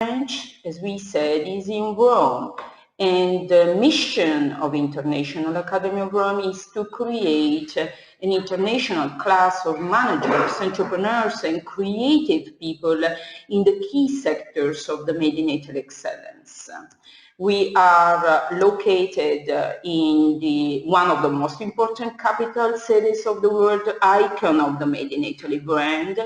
branch, as we said, is in Rome. And the mission of International Academy of Rome is to create an international class of managers, entrepreneurs, and creative people in the key sectors of the Made in Italy excellence. We are located in one of the most important capital cities of the world, icon of the Made in Italy brand,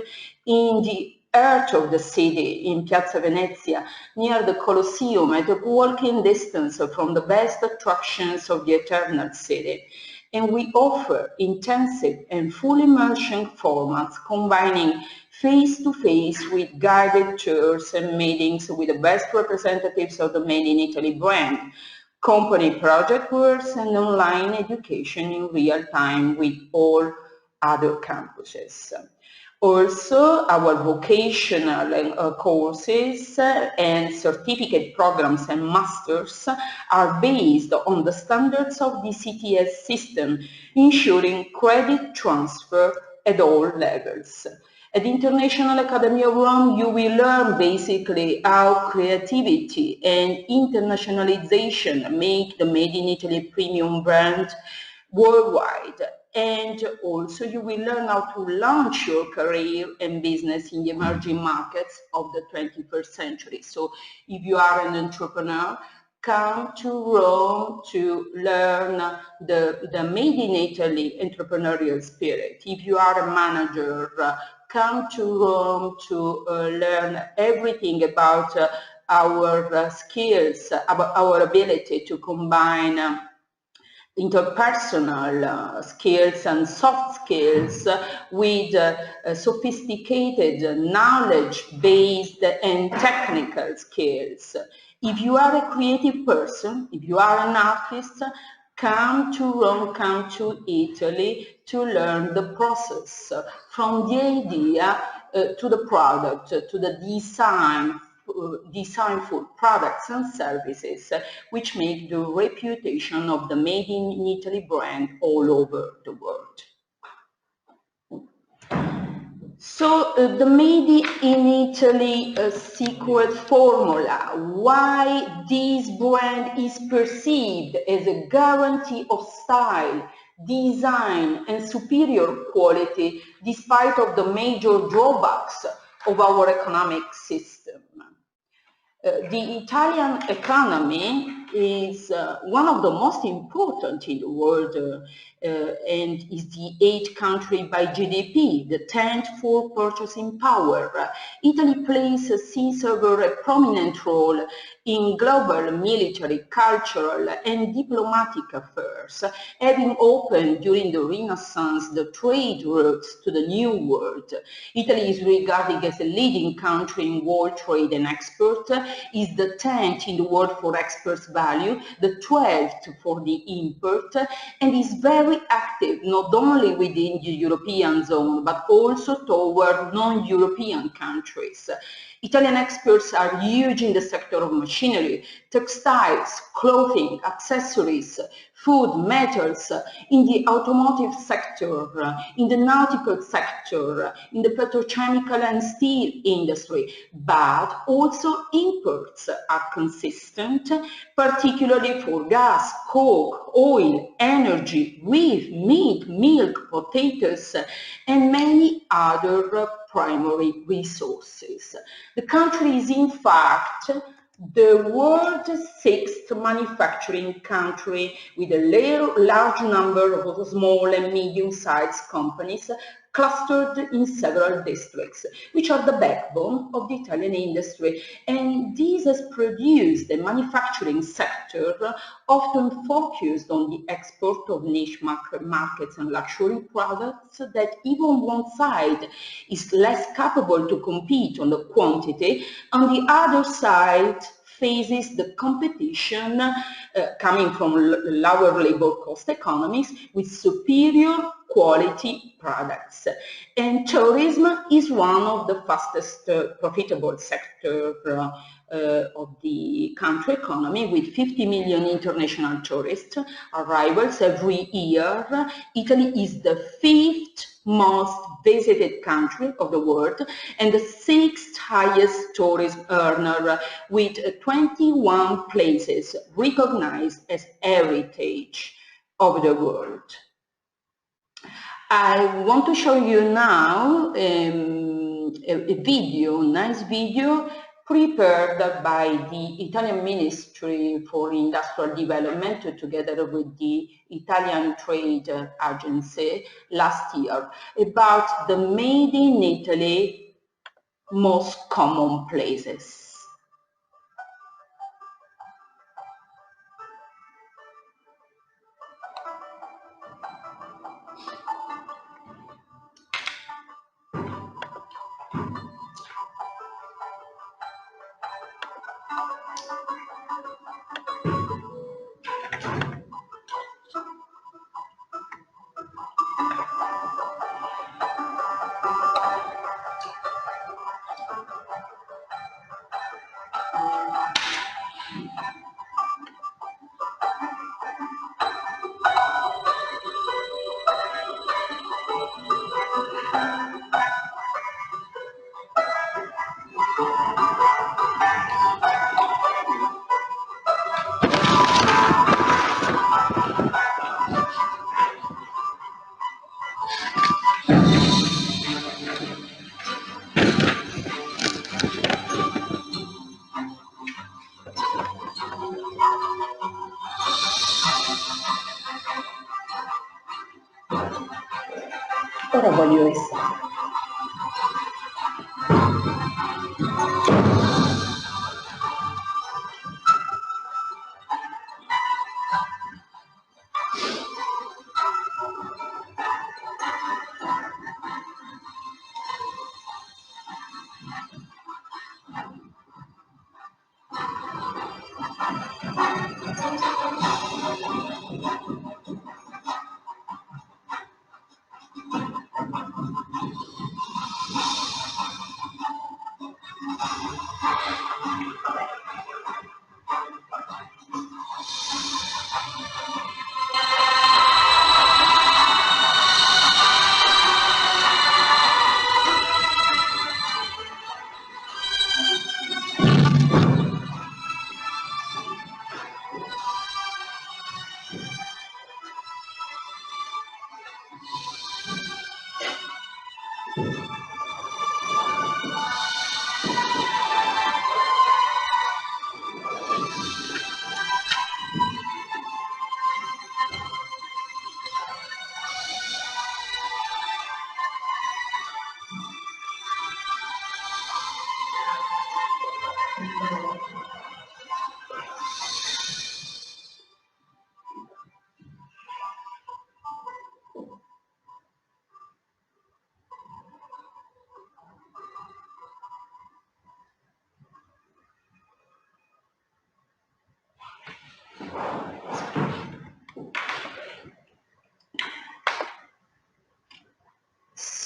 in the heart of the city, in Piazza Venezia, near the Colosseum, at a walking distance from the best attractions of the Eternal City. And we offer intensive and full immersion formats combining face-to-face with guided tours and meetings with the best representatives of the Made in Italy brand, company project works, and online education in real time with all other campuses. Also, our vocational courses and certificate programs and masters are based on the standards of the CTS system, ensuring credit transfer at all levels. At the International Academy of Rome, you will learn basically how creativity and internationalization make the Made in Italy premium brand worldwide. And also you will learn how to launch your career and business in the emerging markets of the 21st century. So if you are an entrepreneur, come to Rome to learn the Made in Italy entrepreneurial spirit. If you are a manager, come to Rome to learn everything about our skills, about our ability to combine interpersonal skills and soft skills with sophisticated knowledge-based and technical skills. If you are a creative person, if you are an artist, come to Rome, come to Italy to learn the process from the idea to the product, to the designful products and services which make the reputation of the Made in Italy brand all over the world. So the Made in Italy secret formula, why this brand is perceived as a guarantee of style, design and superior quality despite of the major drawbacks of our economic system. The Italian economy is one of the most important in the world and is the 8th country by GDP, the 10th for purchasing power. Italy plays since ever a prominent role in global military, cultural and diplomatic affairs, having opened during the Renaissance the trade routes to the New World. Italy is regarded as a leading country in world trade and export, is the 10th in the world for export value, the 12th for the import, and is very active not only within the European zone but also toward non-European countries. Italian exports are huge in the sector of machinery, textiles, clothing, accessories, food, metals, in the automotive sector, in the nautical sector, in the petrochemical and steel industry, but also imports are consistent, particularly for gas, coke, oil, energy, wheat, meat, milk, potatoes, and many other primary resources. The country is in fact the world's 6th manufacturing country with a large number of small and medium-sized companies clustered in several districts, which are the backbone of the Italian industry. And this has produced a manufacturing sector often focused on the export of niche markets and luxury products that even one side is less capable to compete on the quantity, on the other side faces the competition coming from lower labor cost economies with superior quality products. And tourism is one of the fastest profitable sectors of the country economy, with 50 million international tourist arrivals every year. Italy is the 5th most visited country of the world and the sixth highest tourism earner, with 21 places recognized as heritage of the world. I want to show you now a video, nice video, prepared by the Italian Ministry for Industrial Development together with the Italian Trade Agency last year, about the Made in Italy most common places. Ora voglio essere.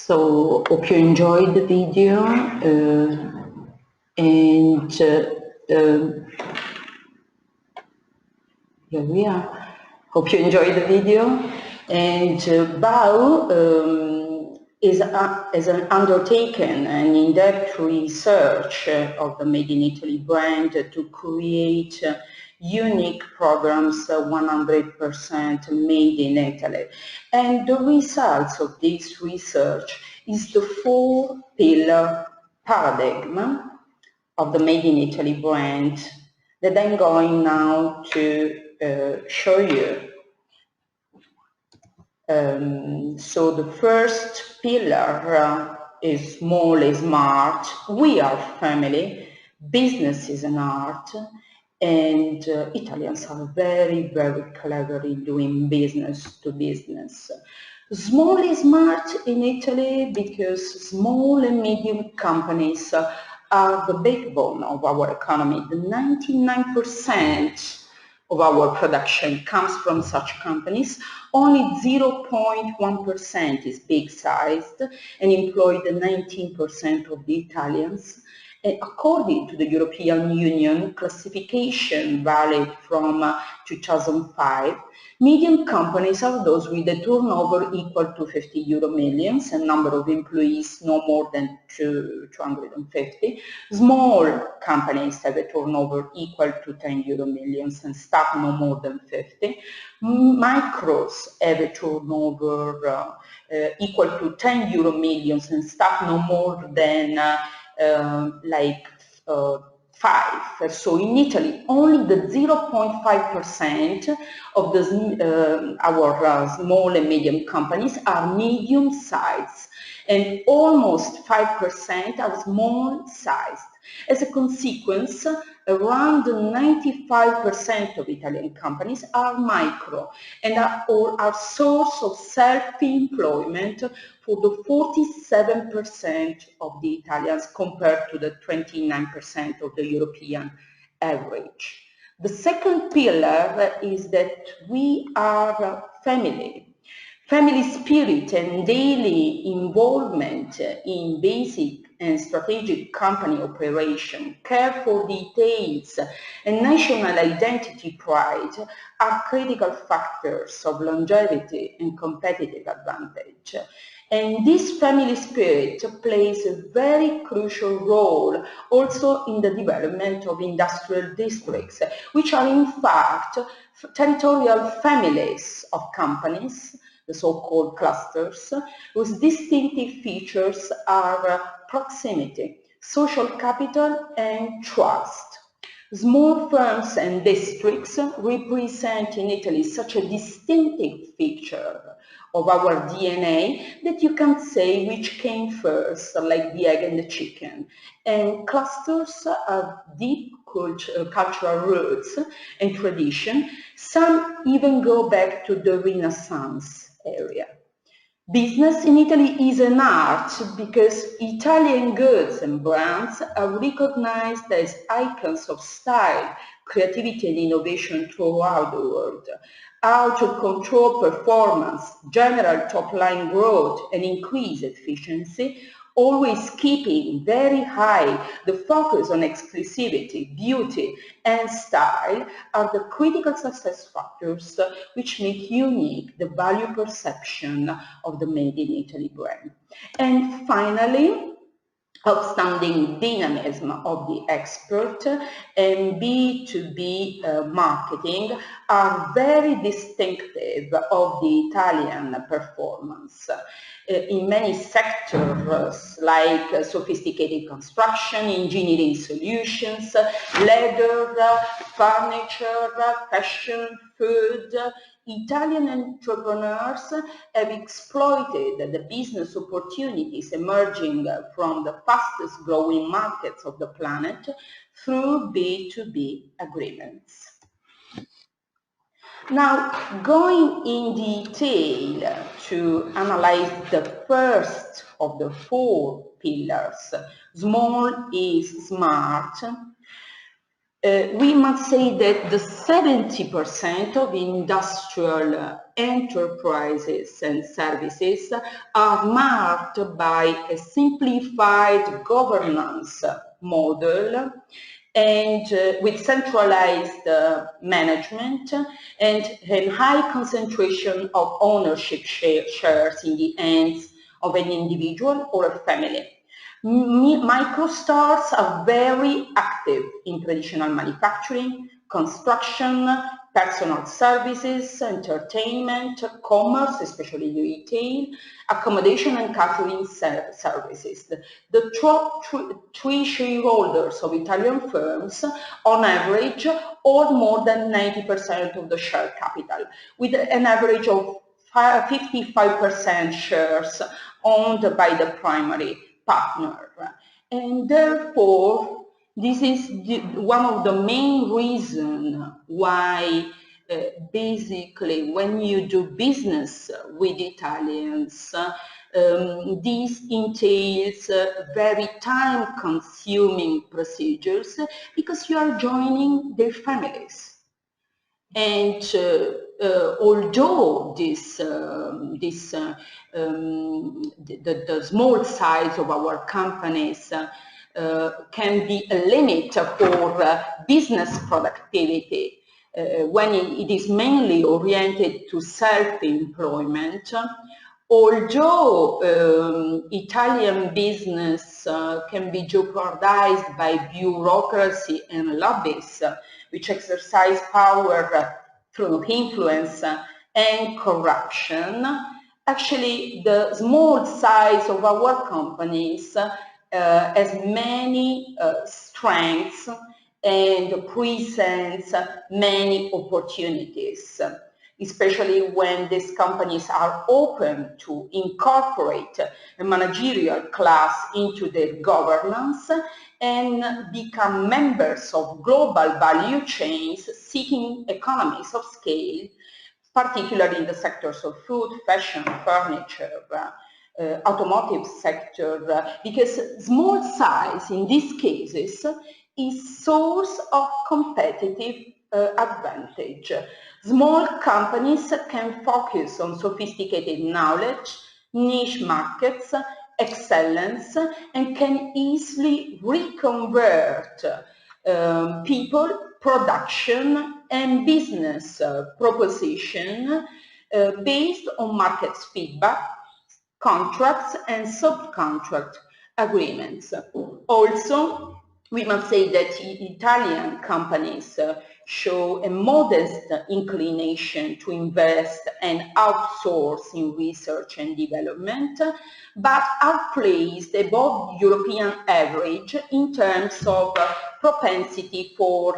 So hope you enjoyed the video, and here we are. Hope you enjoyed the video. And BAU is an undertaken an in-depth research of the Made in Italy brand to create unique programs 100% made in Italy. And the results of this research is the four-pillar paradigm of the Made in Italy brand that I'm going now to show you. So the first pillar is small is smart, we are family, business is an art, and Italians are very, very clever in doing business to business. Small is smart in Italy because small and medium companies are the backbone of our economy. The 99% of our production comes from such companies. Only 0.1% is big-sized and employ the 19% of the Italians. According to the European Union classification valid from 2005, medium companies are those with a turnover equal to 50 euro millions and number of employees no more than 250. Small companies have a turnover equal to 10 euro millions and staff no more than 50. Micros have a turnover equal to 10 euro millions and staff no more than like 5. So in Italy, only the 0.5% of our small and medium companies are medium-sized, and almost 5% are small-sized. As a consequence, around 95% of Italian companies are micro and are source of self-employment for the 47% of the Italians compared to the 29% of the European average. The second pillar is that we are family. Family spirit and daily involvement in basic and strategic company operation, care for details, and national identity pride are critical factors of longevity and competitive advantage. And this family spirit plays a very crucial role also in the development of industrial districts, which are in fact territorial families of companies, the so-called clusters, whose distinctive features are proximity, social capital, and trust. Small firms and districts represent in Italy such a distinctive feature of our DNA that you can say which came first, like the egg and the chicken. And clusters have deep cultural roots and tradition. Some even go back to the Renaissance area. Business in Italy is an art because Italian goods and brands are recognized as icons of style, creativity and innovation throughout the world. How to control performance, general top-line growth and increase efficiency, always keeping very high the focus on exclusivity, beauty and style are the critical success factors which make unique the value perception of the Made in Italy brand. And finally, outstanding dynamism of the expert and B2B marketing are very distinctive of the Italian performance. In many sectors like sophisticated construction, engineering solutions, leather, furniture, fashion, food, Italian entrepreneurs have exploited the business opportunities emerging from the fastest growing markets of the planet through B2B agreements. Now, going in detail to analyze the first of the 4 pillars, small is smart, we must say that the 70% of industrial enterprises and services are marked by a simplified governance model and with centralized management and a high concentration of ownership shares in the hands of an individual or a family. Microstars are very active in traditional manufacturing, construction, personal services, entertainment, commerce, especially retail, accommodation and catering services. The top 3 shareholders of Italian firms, on average, own more than 90% of the share capital, with an average of 55% shares owned by the primary partner. And therefore, this is one of the main reasons why basically when you do business with Italians, this entails very time-consuming procedures because you are joining their families. And although the small size of our companies can be a limit for business productivity when it is mainly oriented to self-employment. Although Italian business can be jeopardized by bureaucracy and lobbies, which exercise power through influence and corruption, actually the small size of our companies has many strengths and presents many opportunities, especially when these companies are open to incorporate a managerial class into their governance and become members of global value chains seeking economies of scale, particularly in the sectors of food, fashion, furniture, automotive sector, because small size in these cases is source of competitive advantage. Small companies can focus on sophisticated knowledge, niche markets, excellence, and can easily reconvert people, production, and business proposition based on market feedback, contracts, and subcontract agreements. Also, we must say that Italian companies show a modest inclination to invest and outsource in research and development, but are placed above European average in terms of propensity for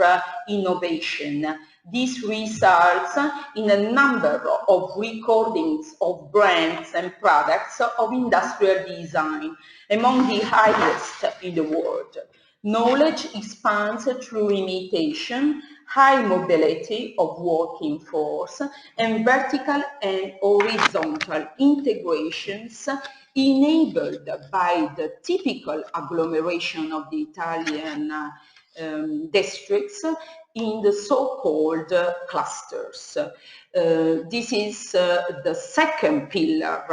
innovation. This results in a number of recordings of brands and products of industrial design, among the highest in the world. Knowledge expands through imitation, high mobility of working force, and vertical and horizontal integrations enabled by the typical agglomeration of the Italian districts in the so-called clusters. This is the second pillar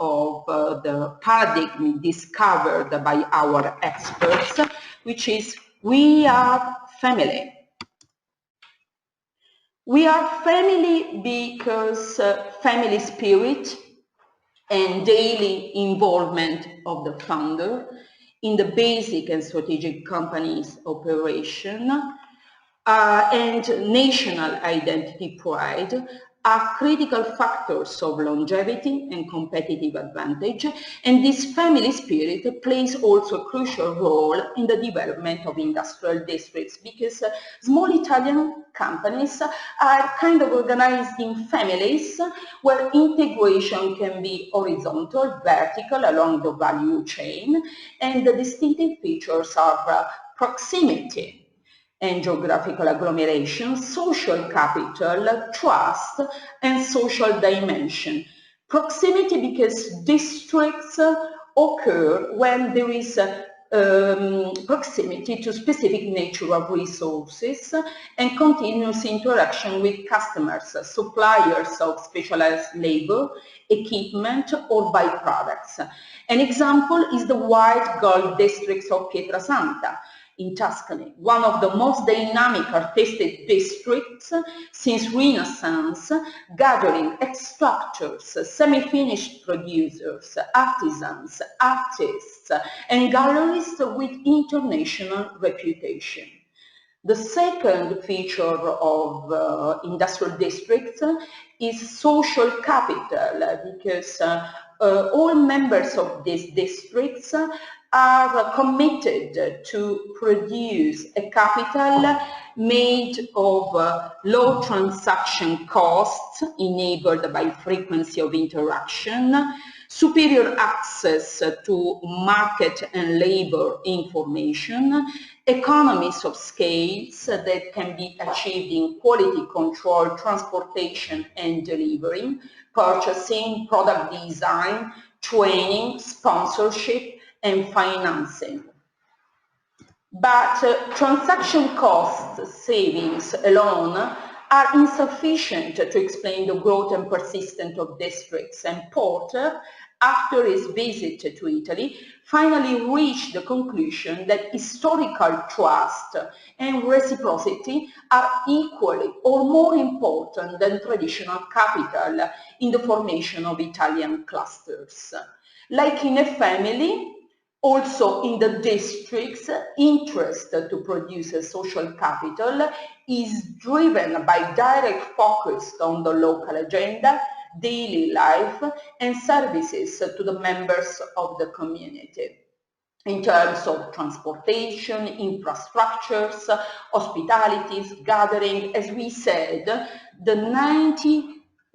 of the paradigm discovered by our experts, which is we are family. We are family because family spirit and daily involvement of the founder in the basic and strategic company's operation and national identity pride are critical factors of longevity and competitive advantage, and this family spirit plays also a crucial role in the development of industrial districts, because small Italian companies are kind of organized in families where integration can be horizontal, vertical along the value chain, and the distinctive features are proximity and geographical agglomeration, social capital, trust, and social dimension. Proximity because districts occur when there is proximity to specific nature of resources and continuous interaction with customers, suppliers of specialized labor, equipment, or byproducts. An example is the white gold districts of Pietrasanta in Tuscany, one of the most dynamic artistic districts since Renaissance, gathering extractors, semi-finished producers, artisans, artists, and galleries with international reputation. The second feature of industrial districts is social capital, because all members of these districts are committed to produce a capital made of low transaction costs enabled by frequency of interaction, superior access to market and labor information, economies of scales that can be achieved in quality control, transportation and delivery, purchasing, product design, training, sponsorship, and financing. But transaction cost savings alone are insufficient to explain the growth and persistence of districts, and Porter after his visit to Italy, finally reached the conclusion that historical trust and reciprocity are equally or more important than traditional capital in the formation of Italian clusters. Like in a family, also in the districts, interest to produce a social capital is driven by direct focus on the local agenda, daily life, and services to the members of the community in terms of transportation, infrastructures, hospitalities, gathering. As we said, the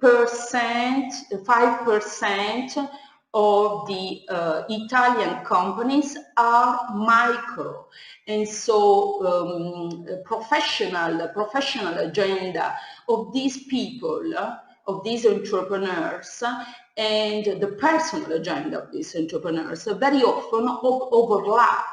90%, 5% of the Italian companies are micro, and so professional agenda of these people, of these entrepreneurs, and the personal agenda of these entrepreneurs very often overlap,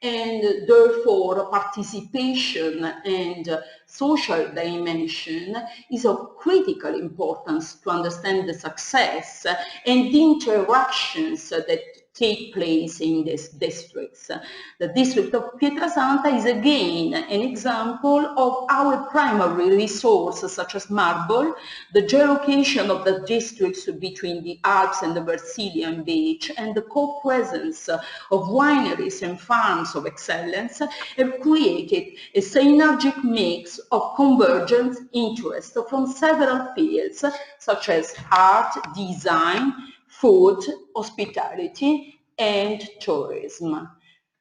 and therefore participation and social dimension is of critical importance to understand the success and the interactions that take place in these districts. The district of Pietrasanta is again an example of how a primary resource such as marble, the geolocation of the districts between the Alps and the Versilian beach, and the co-presence of wineries and farms of excellence have created a synergic mix of convergent interest from several fields such as art, design, food, hospitality, and tourism.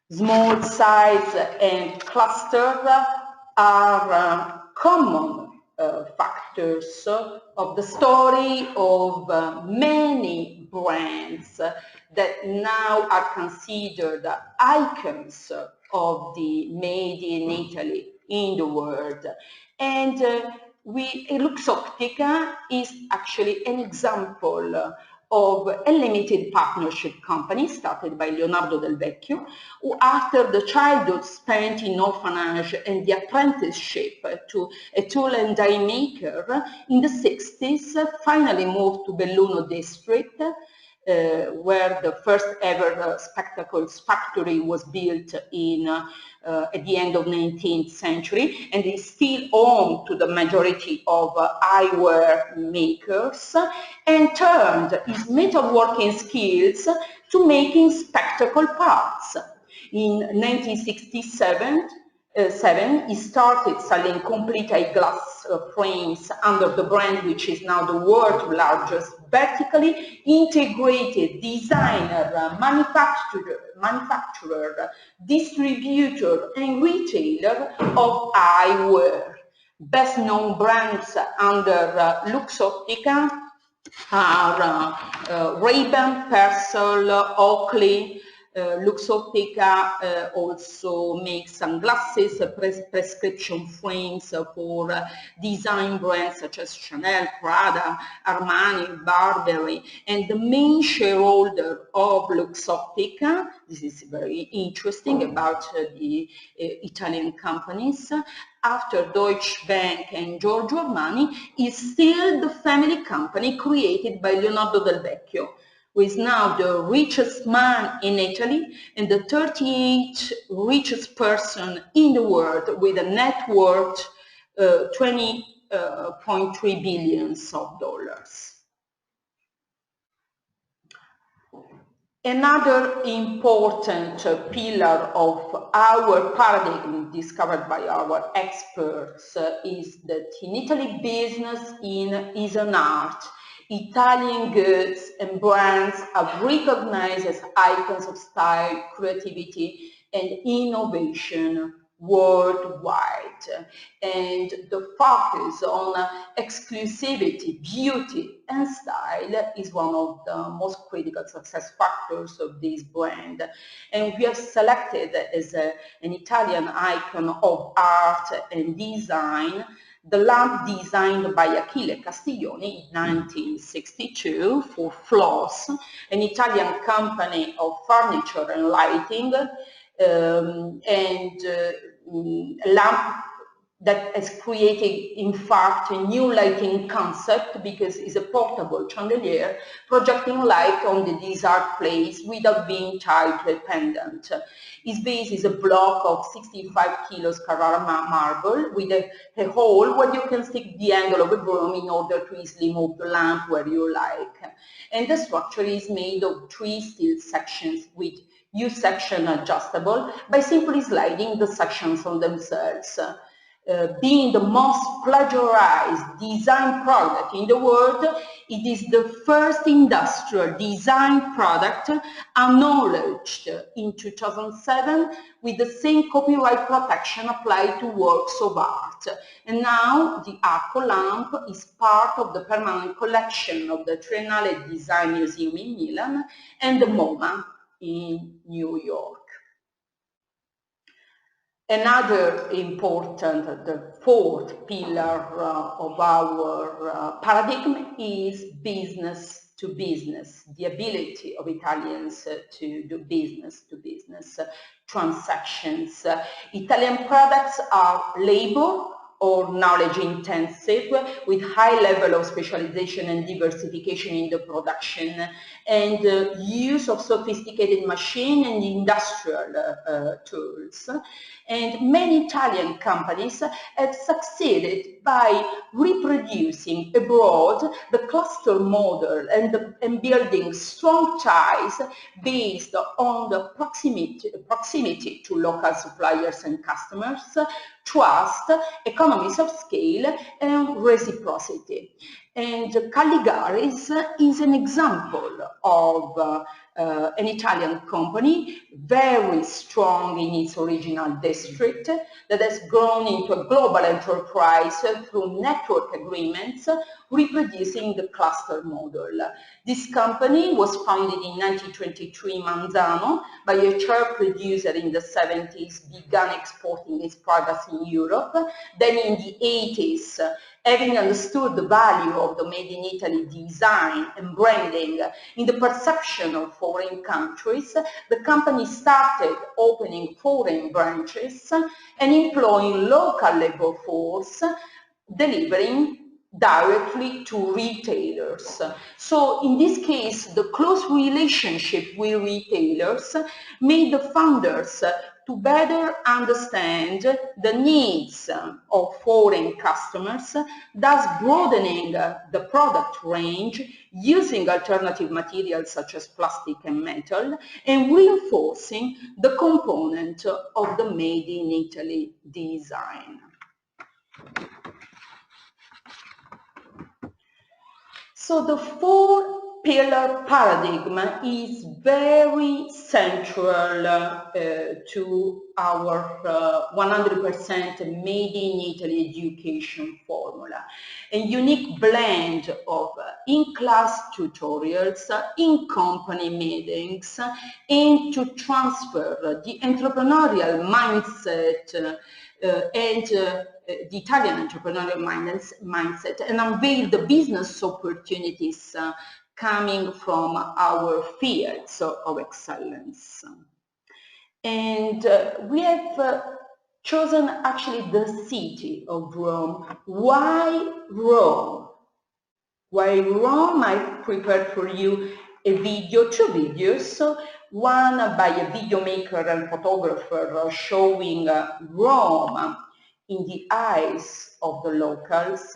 Small size and cluster are common factors of the story of many brands that now are considered icons of the made in Italy in the world. And Luxottica is actually an example of a limited partnership company started by Leonardo Del Vecchio, who after the childhood spent in orphanage and the apprenticeship to a tool and die maker in the 60s, finally moved to Belluno district, where the first ever spectacles factory was built in at the end of 19th century, and is still home to the majority of eyewear makers, and turned his metalworking skills to making spectacle parts. In 1967, he started selling complete eyeglass frames under the brand which is now the world's largest vertically integrated designer, manufacturer, distributor, and retailer of eyewear. Best known brands under Luxottica are Ray-Ban, Persol, Oakley. Luxottica also makes sunglasses, prescription frames for design brands such as Chanel, Prada, Armani, Burberry, and the main shareholder of Luxottica, this is very interesting about the Italian companies, after Deutsche Bank and Giorgio Armani, is still the family company created by Leonardo Del Vecchio, who is now the richest man in Italy and the 38th richest person in the world, with a net worth 20.3 billion dollars. Another important pillar of our paradigm discovered by our experts is that in Italy business is an art. Italian goods and brands are recognized as icons of style, creativity, and innovation worldwide. And the focus on exclusivity, beauty, and style is one of the most critical success factors of this brand. And we have selected as an Italian icon of art and design the lamp designed by Achille Castiglioni in 1962 for Floss, an Italian company of furniture and lighting, lamp that has created, in fact, a new lighting concept because it's a portable chandelier projecting light on the desired place without being tightly pendant. Its base is a block of 65 kilos Carrara marble with a hole where you can stick the handle of a broom in order to easily move the lamp where you like. And the structure is made of 3 steel sections with U-section adjustable by simply sliding the sections on themselves. Being the most plagiarized design product in the world, it is the first industrial design product acknowledged in 2007 with the same copyright protection applied to works of art. And now the Arco lamp is part of the permanent collection of the Triennale Design Museum in Milan and the MoMA in New York. Another important, the fourth pillar of our paradigm is business to business, the ability of Italians to do business to business transactions. Italian products are labor or knowledge intensive with high level of specialization and diversification in the production and use of sophisticated machine and industrial tools. And many Italian companies have succeeded by reproducing abroad the cluster model and building strong ties based on the proximity to local suppliers and customers, trust, economies of scale, and reciprocity. And Calligaris is an example of an Italian company very strong in its original district that has grown into a global enterprise through network agreements reproducing the cluster model. This company was founded in 1923 in Manzano by a chair producer in the 70s, began exporting its products in Europe. Then in the 80s, having understood the value of the Made in Italy design and branding in the perception of foreign countries, the company started opening foreign branches and employing local labor force, delivering directly to retailers. So in this case, the close relationship with retailers made the founders to better understand the needs of foreign customers, thus broadening the product range using alternative materials such as plastic and metal, and reinforcing the component of the Made in Italy design. So the four-pillar paradigm is very central to our 100% Made in Italy education formula. A unique blend of in-class tutorials, in-company meetings, and to transfer the entrepreneurial mindset and the Italian entrepreneurial mindset and unveil the business opportunities coming from our fields of excellence. And we have chosen actually the city of Rome. Why Rome? Why Rome? I prepared for you a video, two videos, one by a video maker and photographer showing Rome in the eyes of the locals,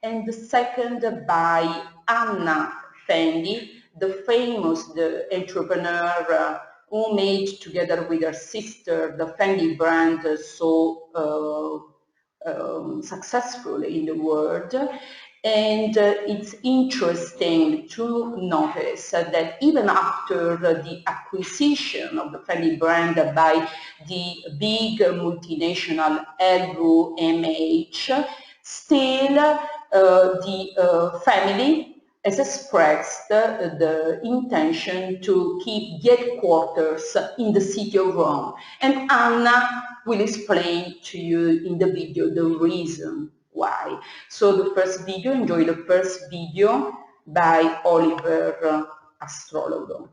and the second by Anna Fendi, the famous entrepreneur who made together with her sister the Fendi brand so successful in the world. And it's interesting to notice that even after the acquisition of the Fendi brand by the big multinational LVMH, still the family has expressed the intention to keep the headquarters in the city of Rome. And Anna will explain to you in the video the reason why. So the first video, enjoy the first video by Oliver Astrologo.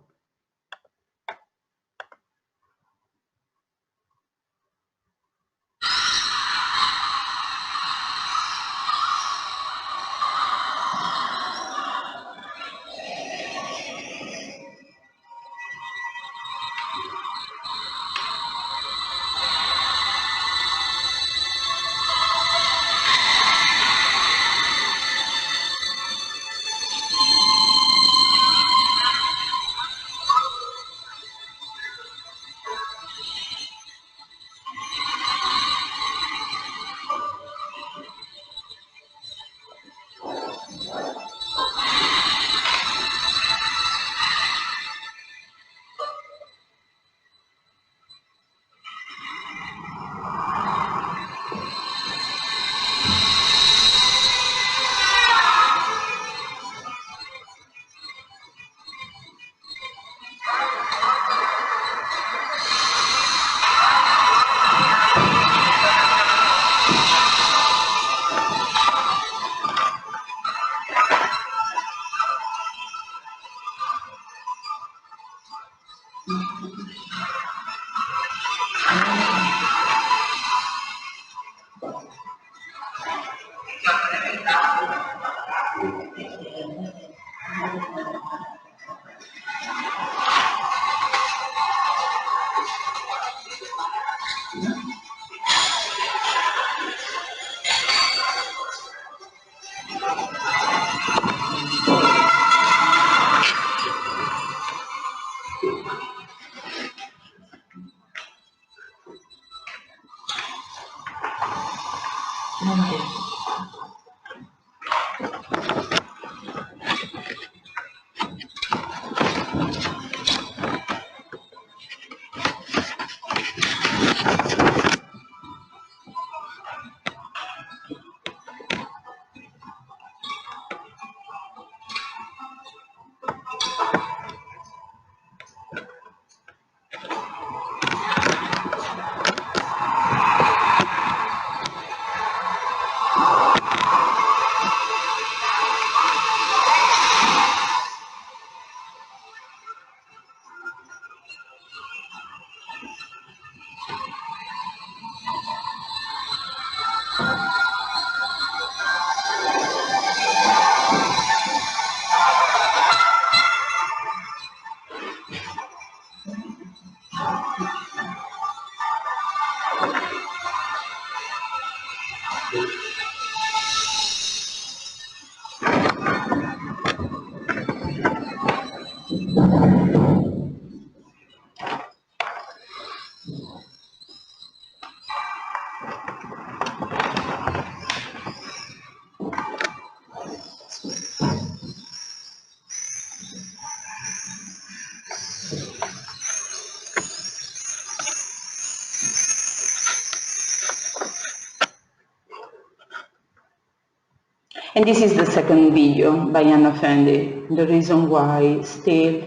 And this is the second video by Anna Fendi, the reason why still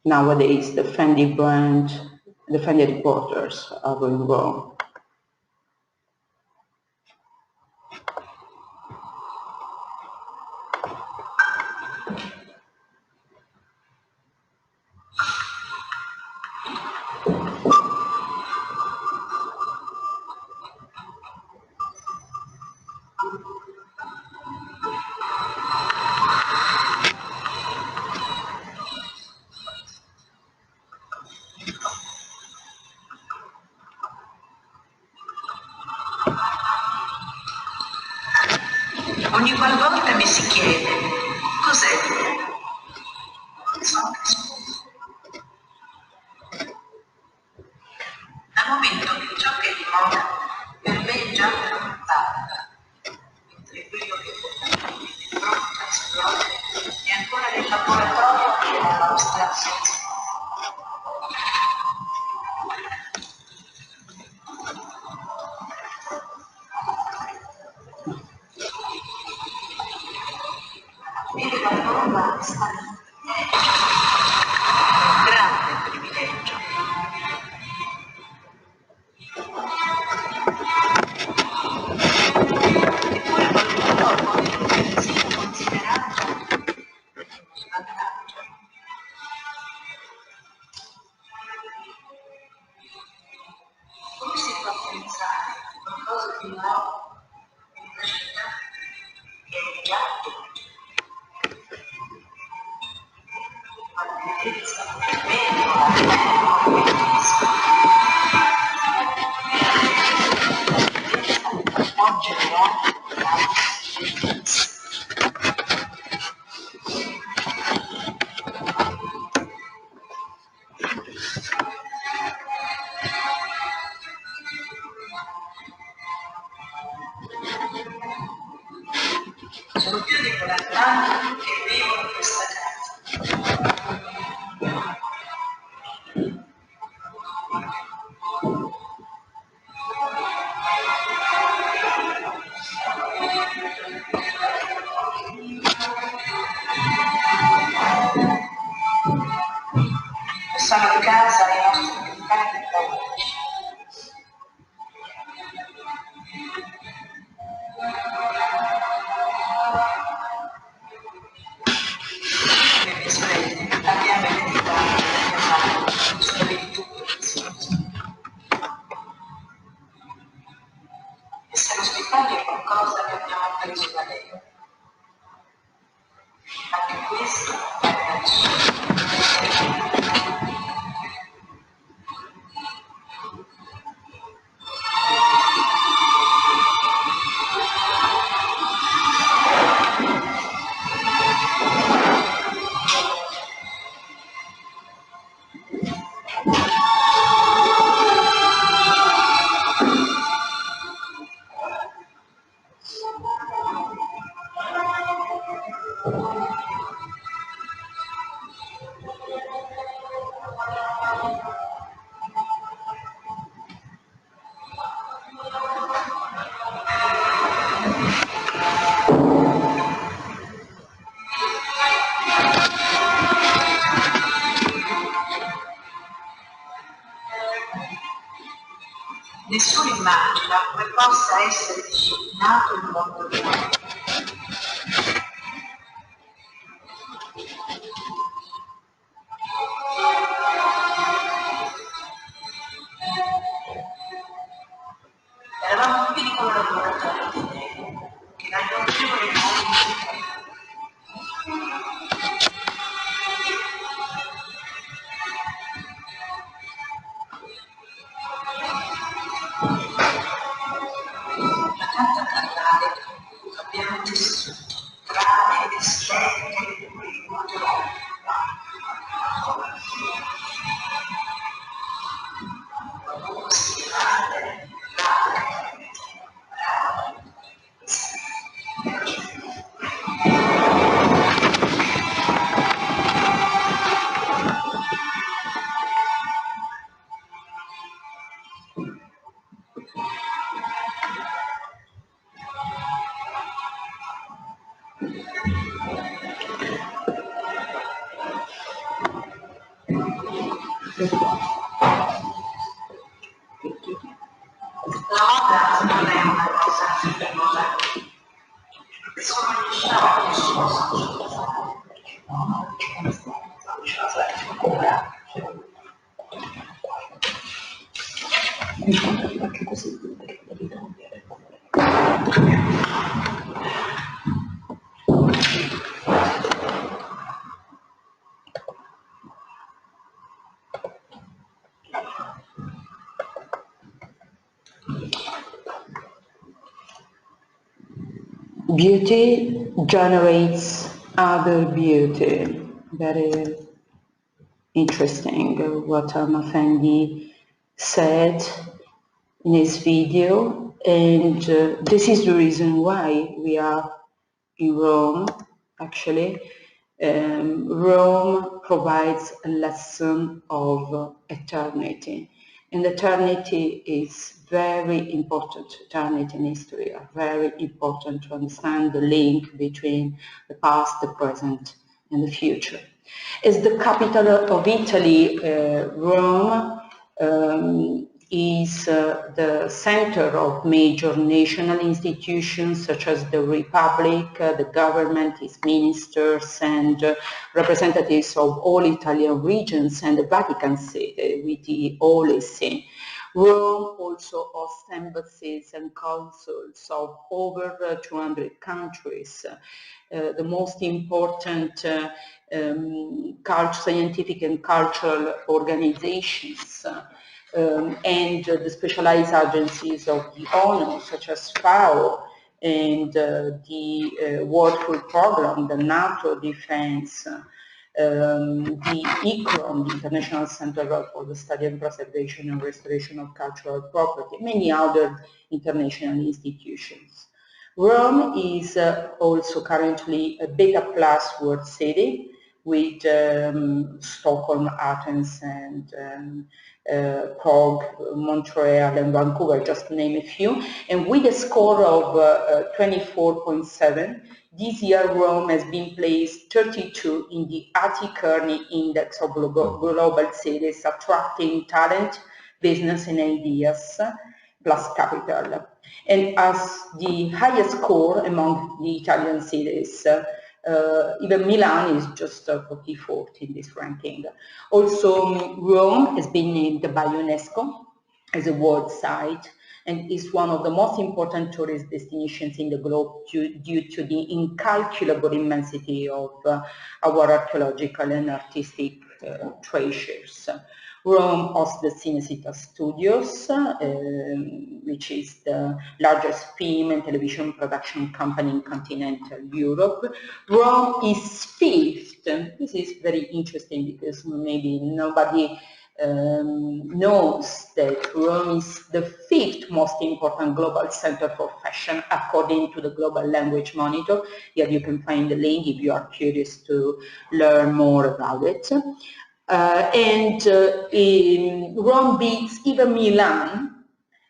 nowadays the Fendi brand, the Fendi headquarters are going wrong. Ogni qualvolta mi si chiede cos'è, non so che rispondo. Dal momento che ciò che è di moda per me è già tramontata, mentre quello che è pronto a esplodere è ancora nel laboratorio della nostra sensazione. Vede la bomba sta lì. Grande privilegio. Eppure qualcuno vuole che sia considerato uno svantaggio. Come si può pensare a qualcosa di nuovo in una città che è già la bellezza, il vero, la bellezza può generare la bellezza. Sono più di 40 anni che vivo in questa casa. Sono di casa i nostri più cari amici. Le mie sorelle, abbiamo ereditato da mia madre sulla virtù preziosa. Essere ospitali è qualcosa che abbiamo appreso da lei. Anche questo è una scelta. Nessuno immagina come possa essere disciplinato il mondo dell'uomo. Eravamo un piccolo laboratorio di idee che dagli notevoli mondi accanto a parlare abbiamo tessuto trame estetiche e culturali. La moda non è una cosa frivola, sono gli scioperi che si possono utilizzare. Anche così, perché devi cambiare. Beauty generates other beauty. Very interesting what Fendi said in his video, and this is the reason why we are in Rome, actually. Rome provides a lesson of eternity, and eternity is very important. Eternity in history are very important to understand the link between the past, the present, and the future. As the capital of Italy, Rome is the center of major national institutions such as the Republic, the government, its ministers, and representatives of all Italian regions, and the Vatican City with the Holy See. Rome also hosts embassies and consuls of over 200 countries. The most important scientific and cultural organizations and the specialized agencies of the ONU, such as FAO and the World Food Programme, the NATO Defense, the ICROM, the International Center for the Study and Preservation and Restoration of Cultural Property, many other international institutions. Rome is also currently a Beta Plus World City with Stockholm, Athens, and Prague, Montreal, and Vancouver, just to name a few. And with a score of 24.7, this year Rome has been placed 32 in the ATI Kearney Index of Global Cities, attracting talent, business, and ideas, plus capital. And as the highest score among the Italian cities, even Milan is just 44th in this ranking. Also, Rome has been named by UNESCO as a world site and is one of the most important tourist destinations in the globe due to the incalculable immensity of our archaeological and artistic treasures. Rome hosts the Cinecittà Studios, which is the largest film and television production company in continental Europe. Rome is fifth. This is very interesting because maybe nobody knows that Rome is the fifth most important global center for fashion according to the Global Language Monitor. Here you can find the link if you are curious to learn more about it. Rome beats even Milan,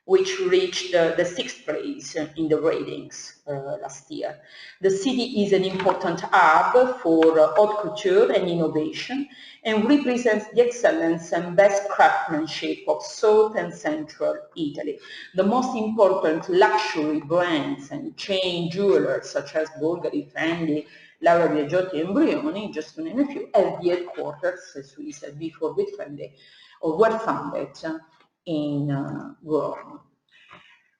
which reached the sixth place in the ratings last year. The city is an important hub for haute couture and innovation, and represents the excellence and best craftsmanship of South and Central Italy. The most important luxury brands and chain jewelers such as Bulgari, Fendi, Laura Biagiotti and Brioni, just to name a few, have the headquarters, as we said before with Fendi, or were founded in Rome.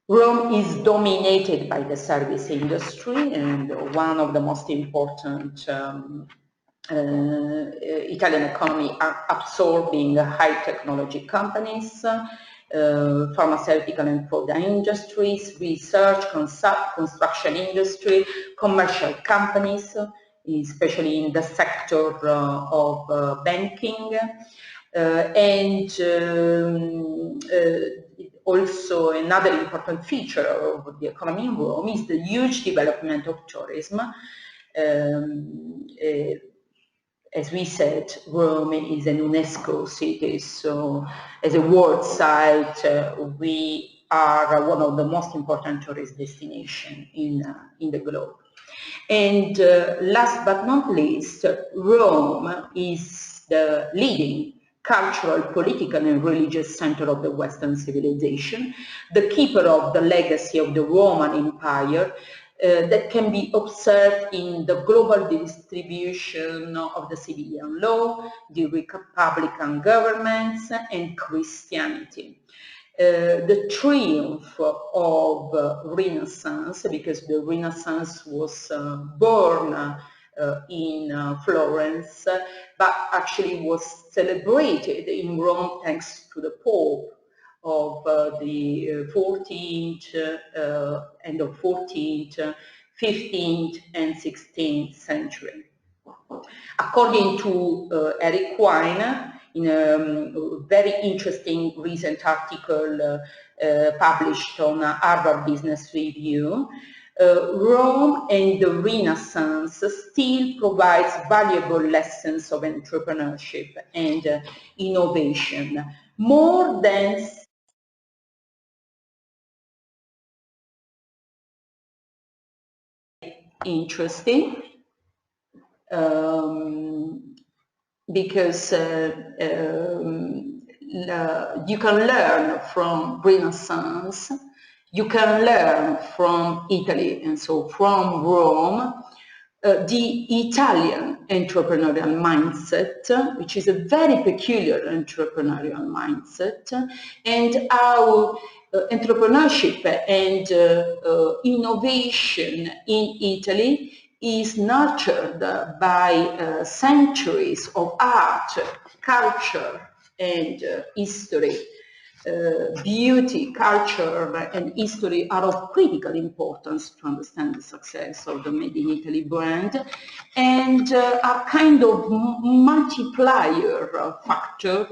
Rome is dominated by the service industry, and one of the most important Italian economy are absorbing high technology companies, pharmaceutical and food industries, research, construction industry, commercial companies, especially in the sector of banking, also another important feature of the economy in Rome is the huge development of tourism. As we said, Rome is an UNESCO city, so as a world site, we are one of the most important tourist destinations in the globe. And last but not least, Rome is the leading cultural, political and religious center of the Western civilization, the keeper of the legacy of the Roman Empire that can be observed in the global distribution of the civilian law, the republican governments and Christianity. The triumph of Renaissance, because the Renaissance was born in Florence, but actually was celebrated in Rome thanks to the Pope of the 14th, end of 14th, 15th and 16th century. According to Eric Quine, in a very interesting recent article published on Harvard Business Review, Rome and the Renaissance still provides valuable lessons of entrepreneurship and innovation, more than interesting. Because you can learn from Renaissance, you can learn from Italy, and so from Rome, the Italian entrepreneurial mindset, which is a very peculiar entrepreneurial mindset, and how entrepreneurship and innovation in Italy is nurtured by centuries of art, culture, and history. Beauty, culture, and history are of critical importance to understand the success of the Made in Italy brand, and are kind of multiplier factor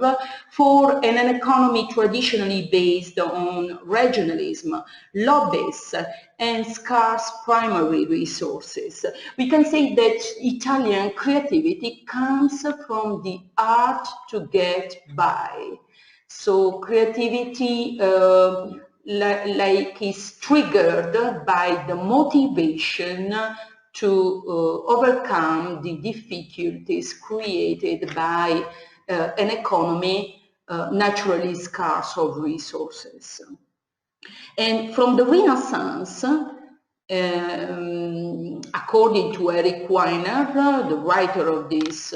for an economy traditionally based on regionalism, lobbies, and scarce primary resources. We can say that Italian creativity comes from the art to get by. So creativity like is triggered by the motivation to overcome the difficulties created by an economy naturally scarce of resources. And from the Renaissance, according to Eric Weiner, the writer of this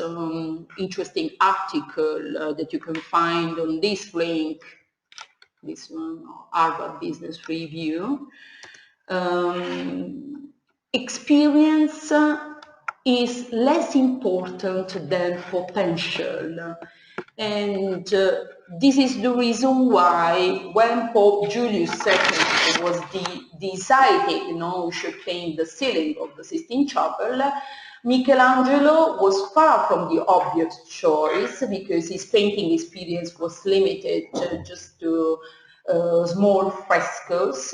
interesting article that you can find on this link, this one, Harvard Business Review, experience is less important than potential. And this is the reason why when Pope Julius II was deciding, we should paint the ceiling of the Sistine Chapel, Michelangelo was far from the obvious choice because his painting experience was limited just to small frescoes,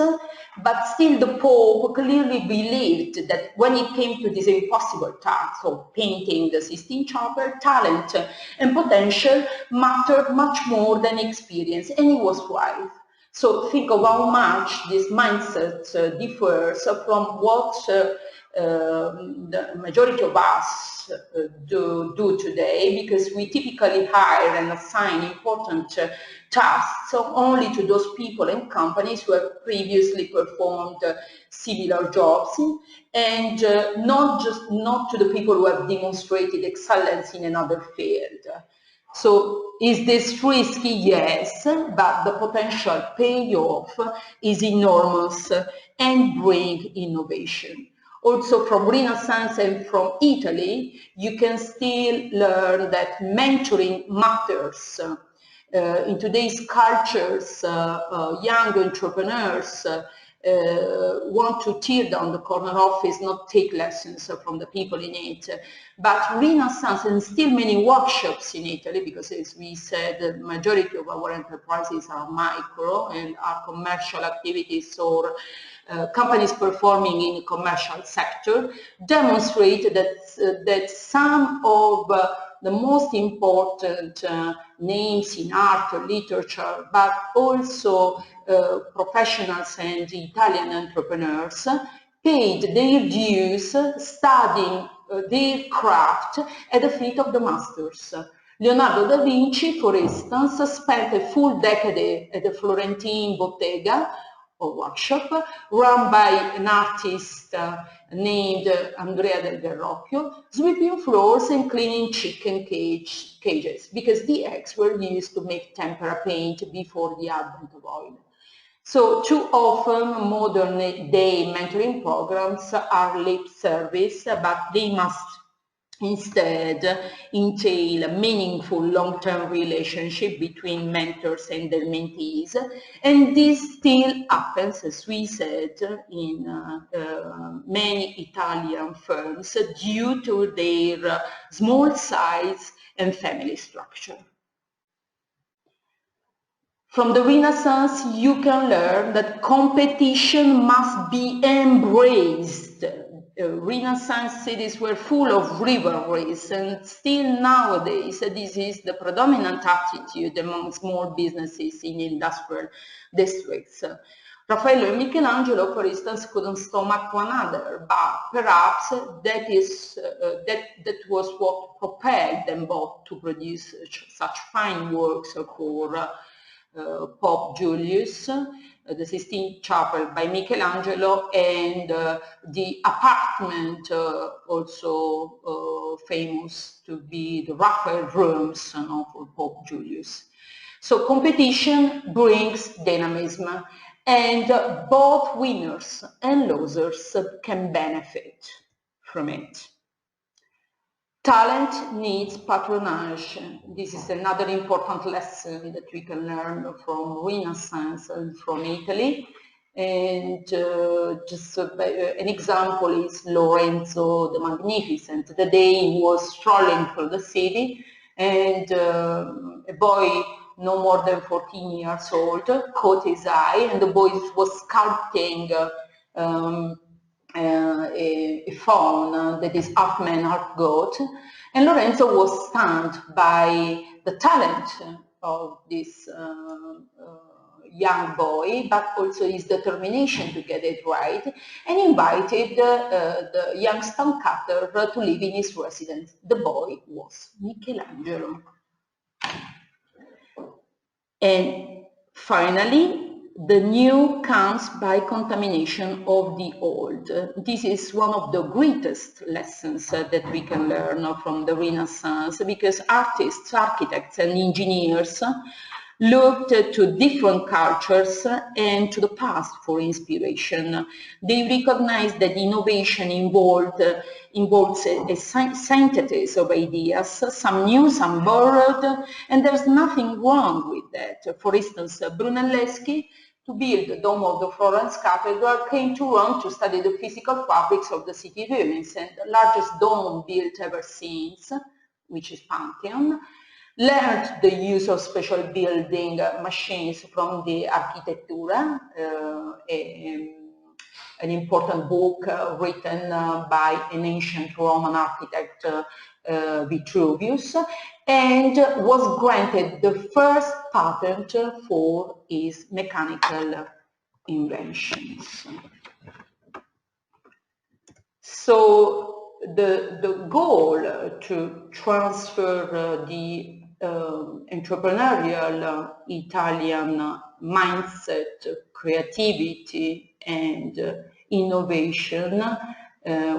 but still the Pope clearly believed that when it came to this impossible task of painting the Sistine Chapel, talent and potential mattered much more than experience, and he was right. So think of how much this mindset differs from what the majority of us do today, because we typically hire and assign important tasks only to those people and companies who have previously performed similar jobs, and not to the people who have demonstrated excellence in another field. So is this risky? Yes, but the potential payoff is enormous and bring innovation. Also from Renaissance and from Italy, you can still learn that mentoring matters. In today's cultures, young entrepreneurs want to tear down the corner office, not take lessons from the people in it. But Renaissance and still many workshops in Italy, because as we said, the majority of our enterprises are micro and are commercial activities or companies performing in the commercial sector, demonstrate that some of the most important names in art or literature, but also professionals and Italian entrepreneurs, paid their dues studying their craft at the feet of the masters. Leonardo da Vinci, for instance, spent a full decade at the Florentine Bottega, or workshop, run by an artist named Andrea del Verrocchio, sweeping floors and cleaning chicken cages, because the eggs were used to make tempera paint before the advent of oil. So too often modern day mentoring programs are lip service, but they must instead entail a meaningful long-term relationship between mentors and their mentees. And this still happens, as we said, in many Italian firms due to their small size and family structure. From the Renaissance, you can learn that competition must be embraced. Renaissance cities were full of rivalries, and still nowadays this is the predominant attitude among small businesses in industrial districts. Raffaello and Michelangelo, for instance, couldn't stomach one another, but perhaps that was what propelled them both to produce such fine works for Pope Julius, the Sistine Chapel by Michelangelo, and the apartment also famous to be the Raphael rooms for Pope Julius. So competition brings dynamism, and both winners and losers can benefit from it. Talent needs patronage. This is another important lesson that we can learn from Renaissance and from Italy. And just an example is Lorenzo the Magnificent. The day he was strolling through the city, and a boy no more than 14 years old caught his eye, and the boy was sculpting a faun that is half man, half goat, and Lorenzo was stunned by the talent of this young boy, but also his determination to get it right, and invited the young stonecutter to live in his residence. The boy was Michelangelo. And finally, the new comes by contamination of the old. This is one of the greatest lessons that we can learn from the Renaissance, because artists, architects, and engineers looked to different cultures and to the past for inspiration. They recognized that innovation involves a synthesis of ideas, some new, some borrowed, and there's nothing wrong with that. For instance, Brunelleschi to build the dome of the Florence Cathedral, came to Rome to study the physical fabrics of the city ruins, and the largest dome built ever since, which is Pantheon, learned the use of special building machines from the Architettura, an important book written by an ancient Roman architect, Vitruvius, and was granted the first patent for his mechanical inventions. So the goal to transfer the entrepreneurial Italian mindset, creativity, and innovation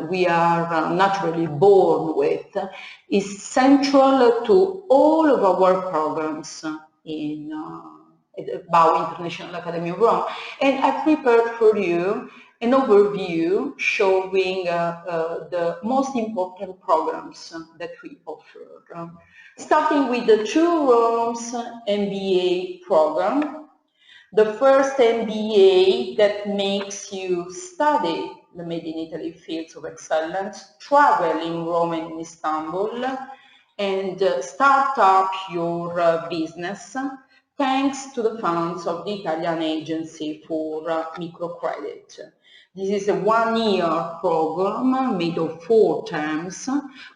we are naturally born with is central to all of our programs in about International Academy of Rome. And I prepared for you an overview showing the most important programs that we offer. Starting with the True Rome's MBA program, the first MBA that makes you study the Made in Italy fields of excellence, travel in Rome and in Istanbul, and start up your business thanks to the funds of the Italian Agency for Microcredit. This is a one-year program made of 4 terms,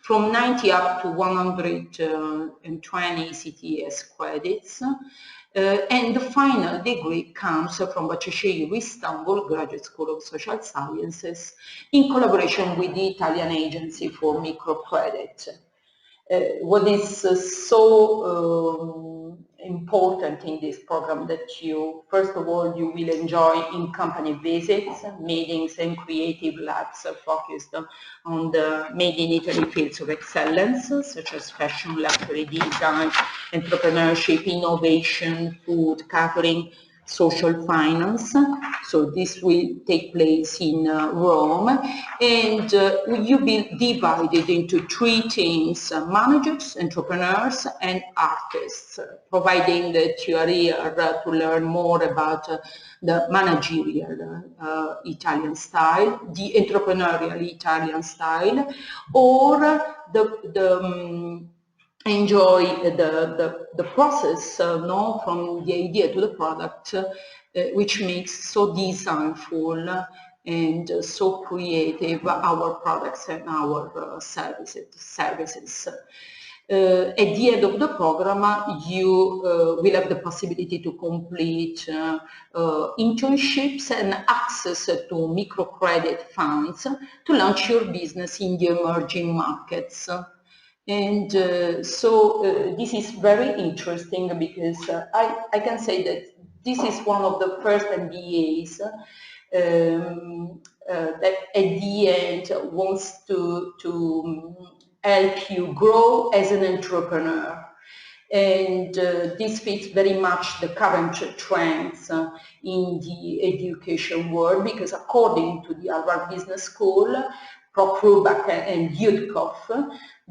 from 90 up to 120 CTS credits. And the final degree comes from Başakşehir Istanbul Graduate School of Social Sciences in collaboration with the Italian Agency for Microcredit. What is so important in this program that you, first of all, you will enjoy in-company visits, meetings and creative labs focused on the Made in Italy fields of excellence, such as fashion, luxury design, entrepreneurship, innovation, food, catering, social finance. So this will take place in Rome, and you will be divided into 3 teams: managers, entrepreneurs, and artists, providing that you are here to learn more about the managerial Italian style, the entrepreneurial Italian style, or enjoy the process no, from the idea to the product, which makes so designful and so creative our products and our services. At the end of the program, you will have the possibility to complete internships and access to microcredit funds to launch your business in the emerging markets. And this is very interesting because I can say that this is one of the first MBAs that at the end wants to help you grow as an entrepreneur. And this fits very much the current trends in the education world, because according to the Harvard Business School, Prof. Rubach and Yudkov,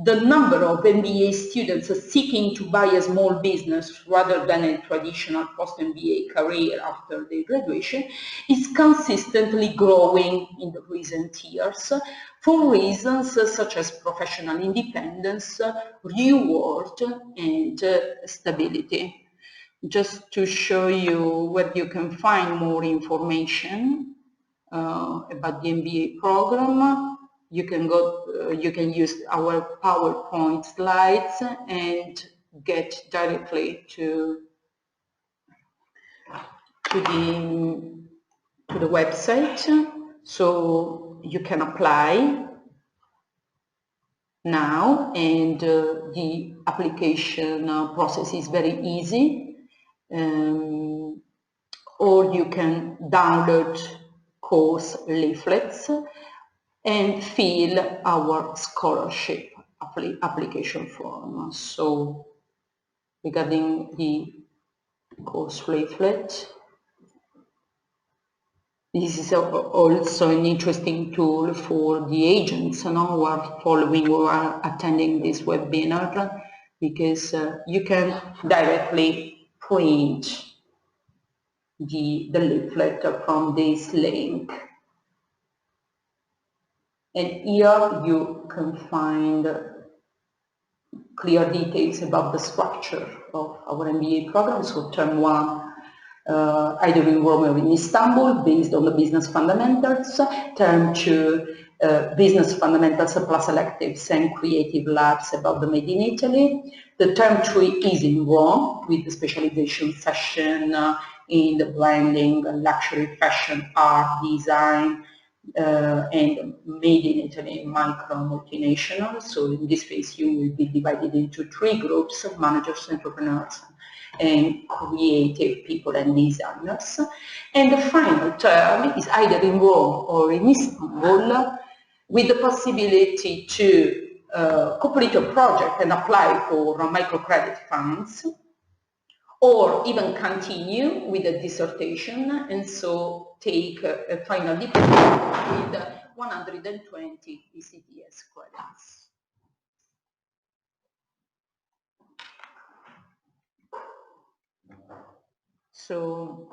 the number of MBA students seeking to buy a small business rather than a traditional post-MBA career after their graduation is consistently growing in the recent years for reasons such as professional independence, reward, and stability. Just to show you where you can find more information about the MBA program, you can use our PowerPoint slides and get directly to the website, so you can apply now, and the application process is very easy. Or you can download course leaflets and fill our scholarship application form. So regarding the course leaflet, this is also an interesting tool for the agents who are following or are attending this webinar, because you can directly print the leaflet from this link. And here you can find clear details about the structure of our MBA program. So term 1, either in Rome or in Istanbul, based on the business fundamentals. Term 2, business fundamentals plus electives and creative labs about the Made in Italy. The term 3 is in Rome, with the specialization session in the blending, luxury fashion, art, design, and Made in Italy micro multinational. So in this phase you will be divided into 3 groups of managers, entrepreneurs, and creative people and designers. And the final term is either in Rome or in Istanbul, with the possibility to complete a project and apply for microcredit funds, or even continue with a dissertation and so take a final diploma with 120 ECTS credits. So,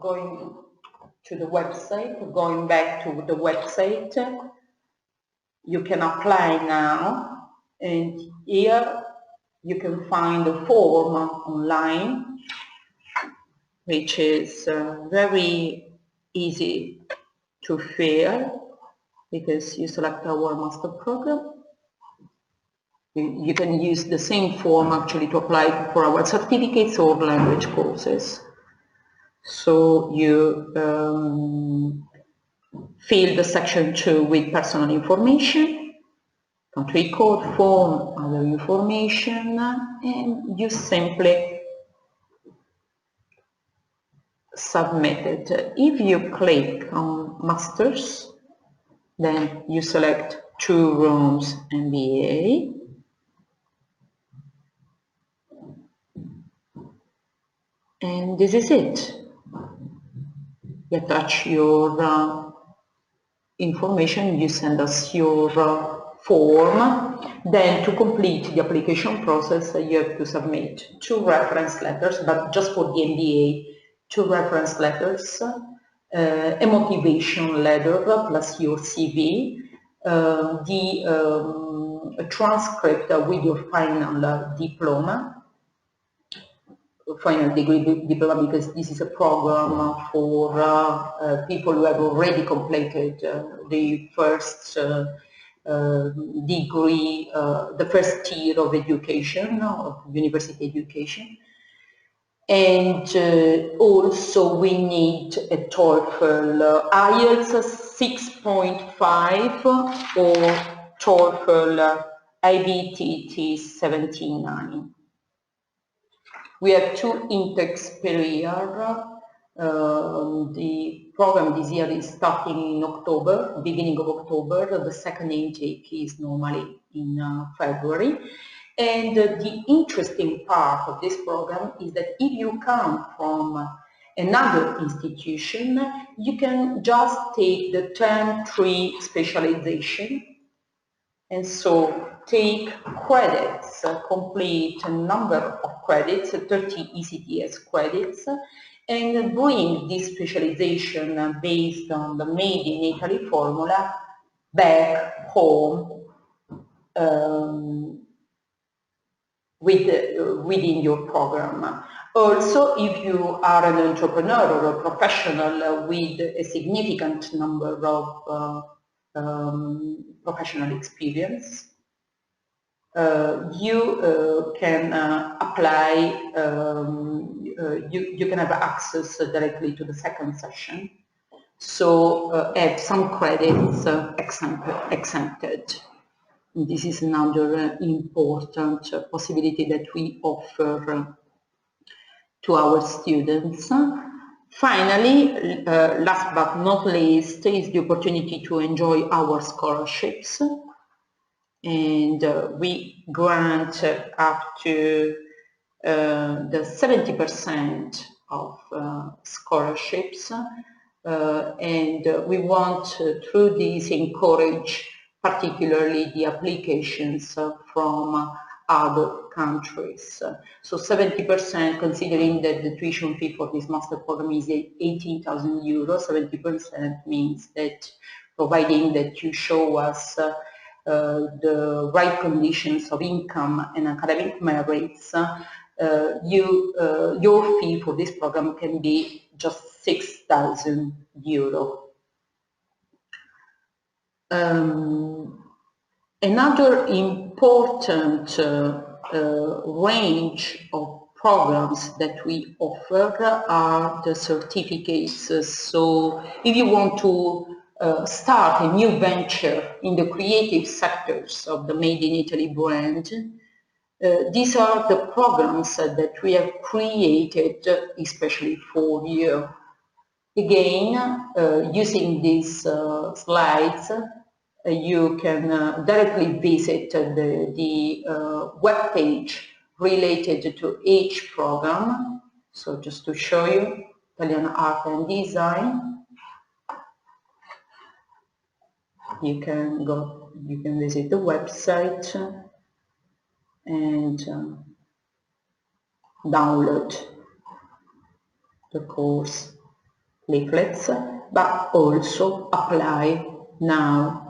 going to the website, going back to the website, you can apply now, and here you can find a form online, which is very easy to fill because you select our master program. You can use the same form actually to apply for our certificates or language courses. So you fill the section 2 with personal information, country code, form, other information, and you simply submit it. If you click on Masters, then you select 2 rooms MBA. And this is it. You attach your information, you send us your form. Then to complete the application process, you have to submit 2 reference letters, but just for the MBA, 2 reference letters, a motivation letter plus your CV, a transcript with your final diploma, final degree diploma, because this is a program for people who have already completed the first degree, the first tier of education, of university education. And also we need a TOEFL IELTS 6.5 or TOEFL IBTT 79. We have 2 intakes per year. The program this year is starting in October, beginning of October. The second intake is normally in February. And the interesting part of this program is that if you come from another institution, you can just take the term 3 specialization, and so take credits, complete a number of credits, 30 ECTS credits, and bring this specialization based on the Made in Italy formula back home within your program. Also, if you are an entrepreneur or a professional with a significant number of professional experience, you can apply, you can have access directly to the second session, so have some credits exempted. This is another important possibility that we offer to our students. Finally, last but not least, is the opportunity to enjoy our scholarships. And we grant up to the 70% of scholarships, and we want through this encourage particularly the applications from other countries. So 70%, considering that the tuition fee for this master program is 18,000 euros, 70% means that providing that you show us the right conditions of income and academic merits, your fee for this program can be just 6,000 euro. Another important range of programs that we offer are the certificates. So if you want to start a new venture in the creative sectors of the Made in Italy brand, these are the programs that we have created especially for you. Again, using these slides, you can directly visit the web page related to each program. So just to show you, Italian Art and Design, you can visit the website and download the course leaflets, but also apply now.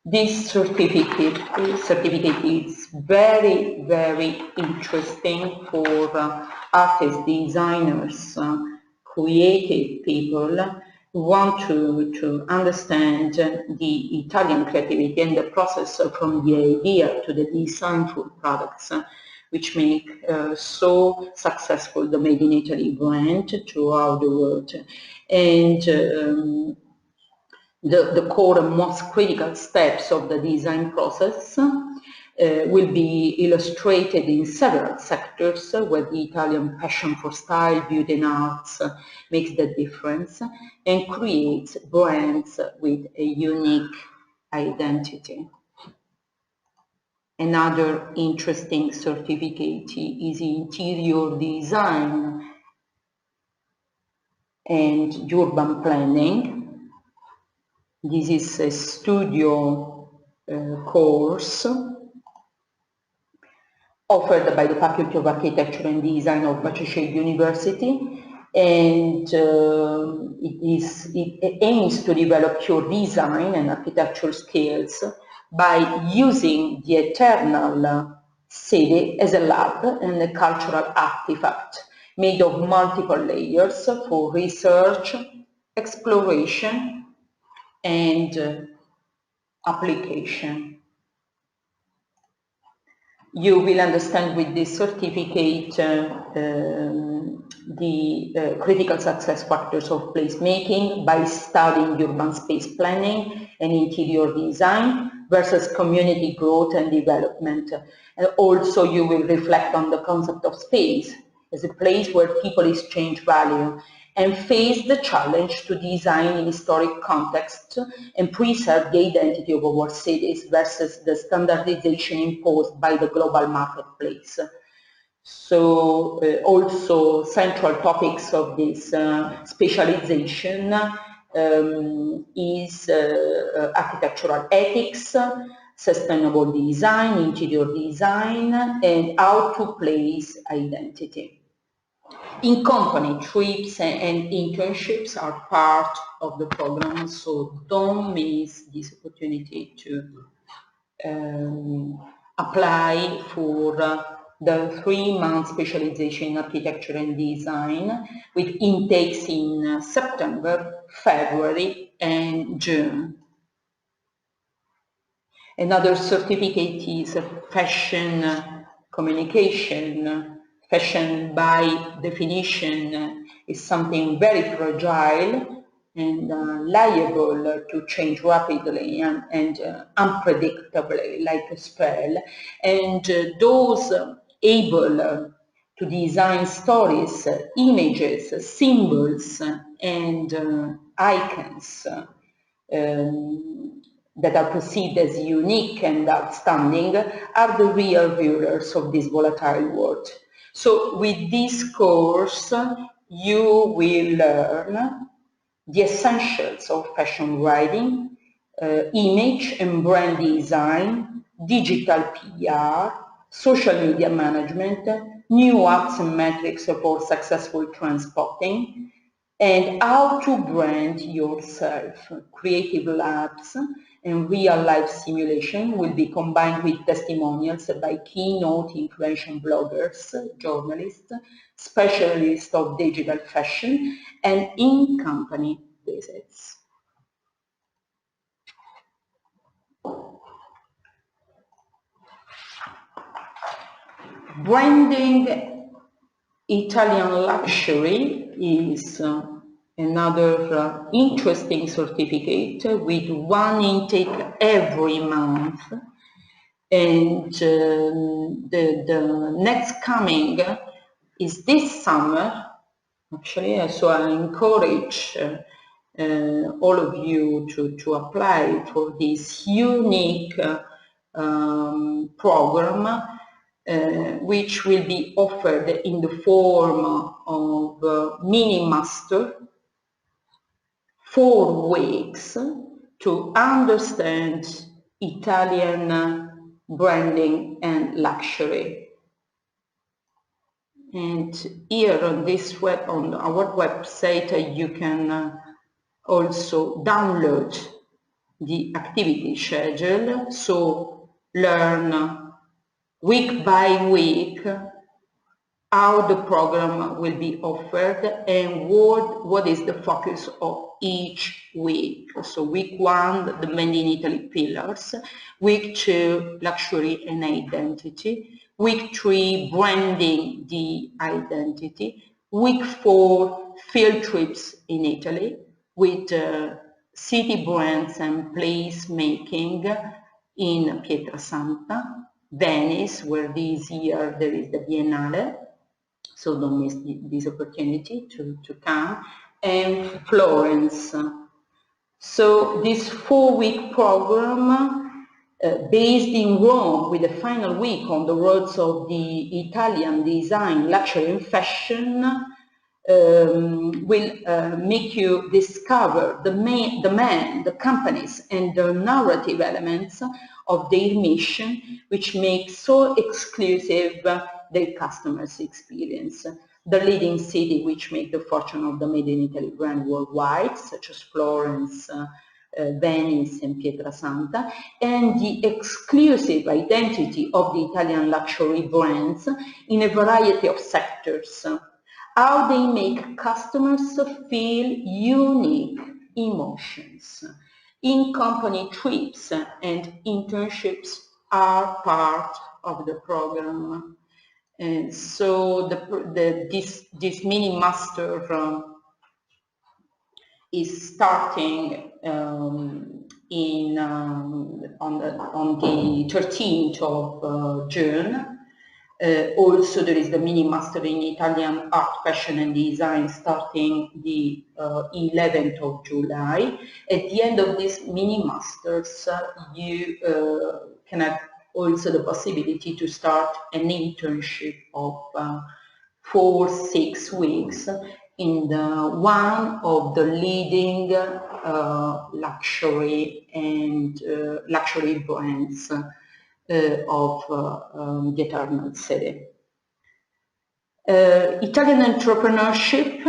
This certificate is very, very interesting for artists, designers, creative people who want to understand the Italian creativity and the process from the idea to the designful products, which make so successful the Made in Italy brand throughout the world. And the core and most critical steps of the design process will be illustrated in several sectors where the Italian passion for style, beauty and arts makes the difference and creates brands with a unique identity. Another interesting certificate is interior design and urban planning. This is a studio course offered by the Faculty of Architecture and Design of Bacescesi University, and it aims to develop your design and architectural skills by using the eternal city as a lab and a cultural artifact made of multiple layers for research, exploration, and application. You will understand with this certificate the critical success factors of placemaking by studying urban space planning and interior design versus community growth and development. And also you will reflect on the concept of space as a place where people exchange value and face the challenge to design in historic context and preserve the identity of our cities versus the standardization imposed by the global marketplace. So also central topics of this specialization is architectural ethics, sustainable design, interior design, and how to place identity. In company, trips and internships are part of the program, so don't miss this opportunity to apply for the 3-month specialization in architecture and design with intakes in September, February, and June. Another certificate is fashion communication. Fashion, by definition, is something very fragile and liable to change rapidly and unpredictably, like a spell. And those able to design stories, images, symbols, and icons that are perceived as unique and outstanding are the real rulers of this volatile world. So with this course, you will learn the essentials of fashion writing, image and brand design, digital PR, social media management, new apps and metrics for successful transpotting, and how to brand yourself. Creative labs and real-life simulation will be combined with testimonials by keynote influential bloggers, journalists, specialists of digital fashion, and in-company visits. Branding Italian luxury is another interesting certificate with one intake every month, and the next coming is this summer, actually, so I encourage all of you to apply for this unique program, which will be offered in the form of mini master, 4 weeks to understand Italian branding and luxury. And here on this on our website, you can also download the activity schedule, so learn week by week how the program will be offered and what is the focus of each week. So week 1, the Made in Italy pillars. Week 2, luxury and identity. Week 3, branding the identity. Week 4, field trips in Italy with city brands and place making in Pietrasanta, Venice, where this year there is the Biennale. So don't miss this opportunity to come, and Florence. So this 4-week program based in Rome with the final week on the roads of the Italian design, luxury and fashion will make you discover the companies and the narrative elements of their mission, which makes so exclusive their customers' experience. The leading city which make the fortune of the Made in Italy brand worldwide, such as Florence, Venice and Pietrasanta, and the exclusive identity of the Italian luxury brands in a variety of sectors. How they make customers feel unique emotions. In-company trips and internships are part of the program. And so this mini master is starting on the 13th of June. Also, there is the mini master in Italian art, fashion and design starting the 11th of July. At the end of these mini masters, you can have also the possibility to start an internship of 4-6 weeks in one of the leading luxury and luxury brands of the Eternal City. Italian entrepreneurship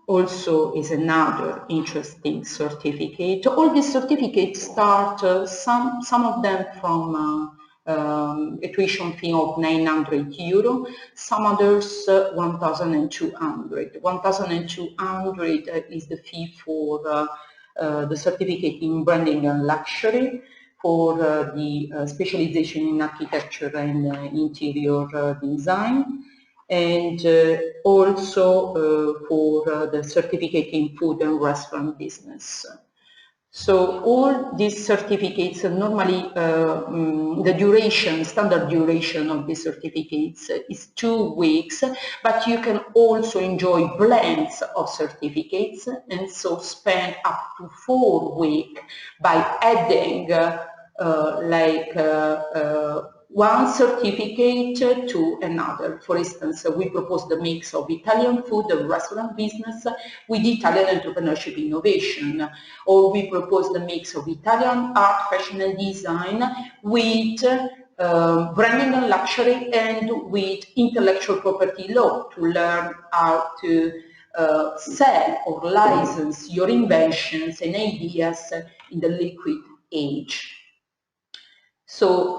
also is another interesting certificate. All these certificates start, some of them from a tuition fee of 900 euro, some others 1,200. 1,200 is the fee for the certificate in branding and luxury, for the specialization in architecture and interior design, and also for the certificate in food and restaurant business. So all these certificates, normally the duration, standard duration of these certificates is 2 weeks, but you can also enjoy blends of certificates and so spend up to 4 weeks by adding one certificate to another. For instance, we propose the mix of Italian food and restaurant business with Italian entrepreneurship innovation, or we propose the mix of Italian art, fashion and design with branding and luxury, and with intellectual property law to learn how to sell or license your inventions and ideas in the liquid age. So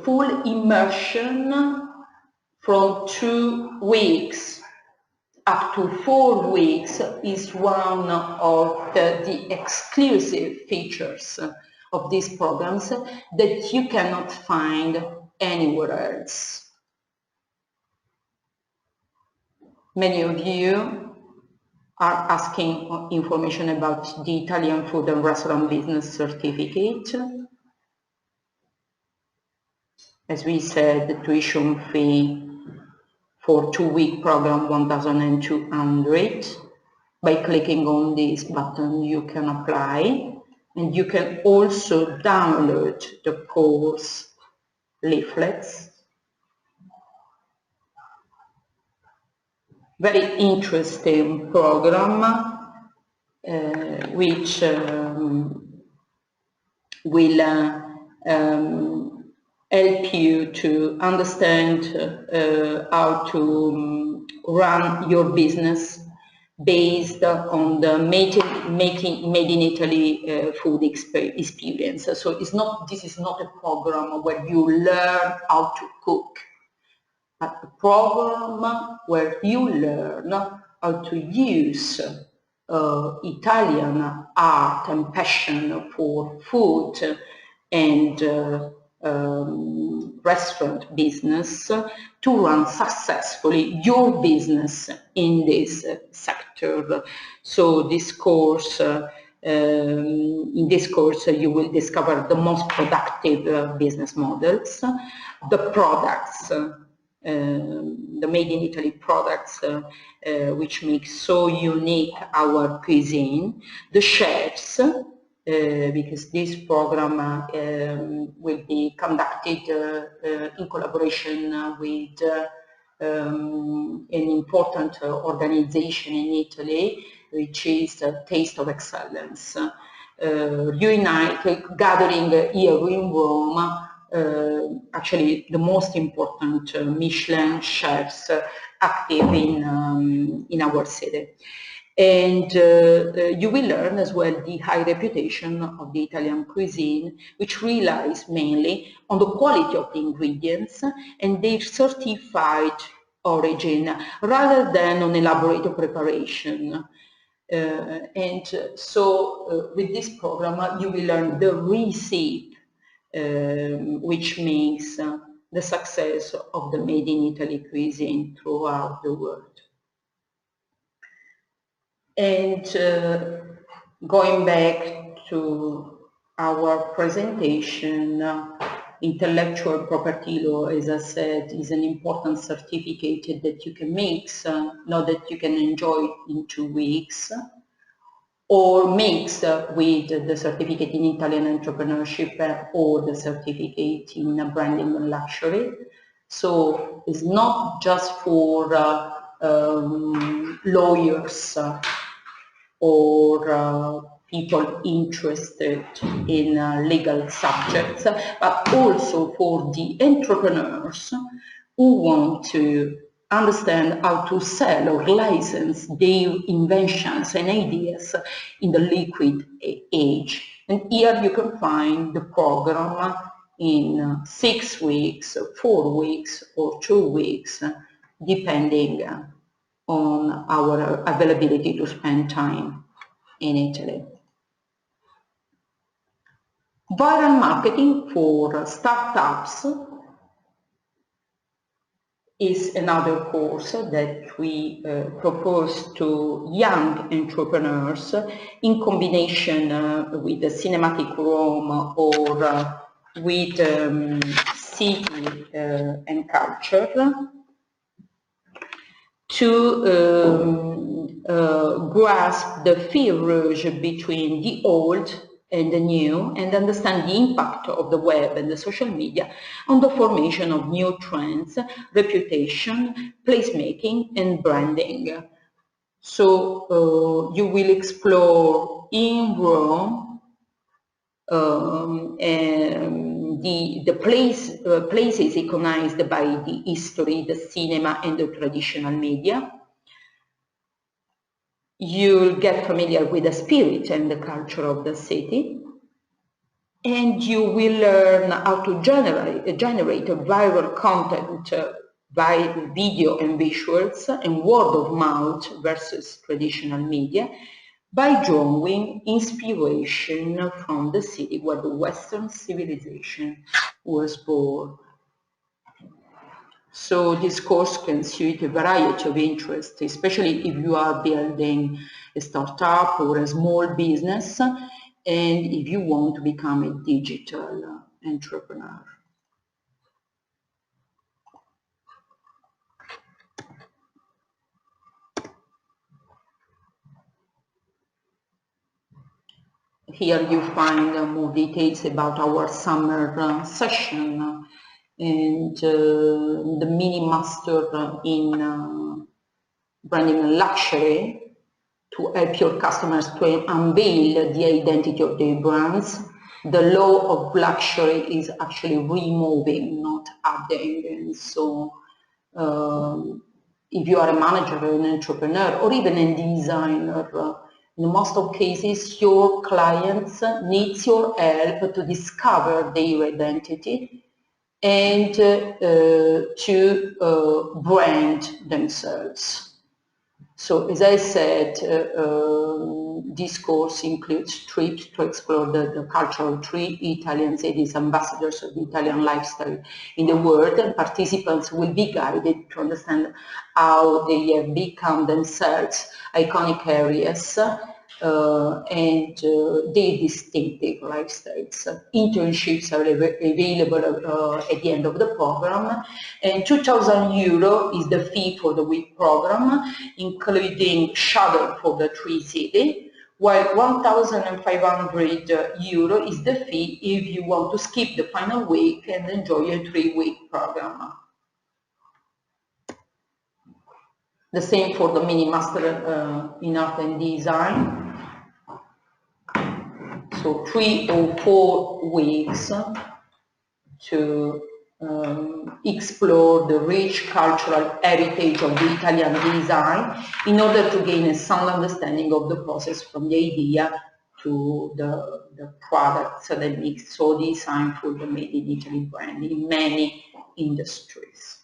full immersion from 2 weeks up to 4 weeks is one of the exclusive features of these programs that you cannot find anywhere else. Many of you are asking information about the Italian Food and Restaurant Business Certificate. As we said, the tuition fee for 2-week program 1,200. By clicking on this button, you can apply, and you can also download the course leaflets. Very interesting program, which will help you to understand how to run your business based on the made in Italy food experience. So this is not a program where you learn how to cook, but a program where you learn how to use Italian art and passion for food and restaurant business to run successfully your business in this sector. So this course, in this course you will discover the most productive business models, the products, the made in Italy products which make so unique our cuisine, the chefs, because this program will be conducted in collaboration with an important organization in Italy, which is Taste of Excellence. Gathering here in Rome, actually the most important Michelin chefs active in our city. And you will learn as well the high reputation of the Italian cuisine, which relies mainly on the quality of the ingredients and their certified origin, rather than on elaborate preparation. So with this program you will learn the recipe, which makes the success of the Made in Italy cuisine throughout the world. And going back to our presentation, intellectual property law, as I said, is an important certificate that you can mix, not that you can enjoy in 2 weeks, or mix with the certificate in Italian entrepreneurship or the certificate in branding and luxury. So it's not just for lawyers or people interested in legal subjects, but also for the entrepreneurs who want to understand how to sell or license their inventions and ideas in the liquid age. And here you can find the program in 6 weeks, 4 weeks, or 2 weeks, depending on our availability to spend time in Italy. Viral marketing for startups is another course that we propose to young entrepreneurs in combination with the Cinematic Rome or with City and Culture, to grasp the fil-rouge between the old and the new, and understand the impact of the web and the social media on the formation of new trends, reputation, placemaking, and branding. So you will explore in Rome the places iconized by the history, the cinema, and the traditional media. You'll get familiar with the spirit and the culture of the city. And you will learn how to generate viral content by video and visuals and word of mouth versus traditional media by drawing inspiration from the city where the Western civilization was born. So this course can suit a variety of interests, especially if you are building a startup or a small business, and if you want to become a digital entrepreneur. Here you find more details about our summer session and the mini master in branding and luxury to help your customers to unveil the identity of their brands. The law of luxury is actually removing, not adding. And so if you are a manager or an entrepreneur or even a designer, in most of cases, your clients need your help to discover their identity and to brand themselves. So as I said, this course includes trips to explore the culture of 3 Italian cities, ambassadors of the Italian lifestyle in the world, and participants will be guided to understand how they have become themselves iconic areas and their distinctive lifestyles. Internships are available at the end of the program, and €2,000 is the fee for the week program, including shuttle for the 3 cities, while €1,500 is the fee if you want to skip the final week and enjoy a 3-week program. The same for the mini master in art and design. So 3 or 4 weeks to explore the rich cultural heritage of the Italian design in order to gain a sound understanding of the process from the idea to the products that make so design for the Made in Italy brand in many industries.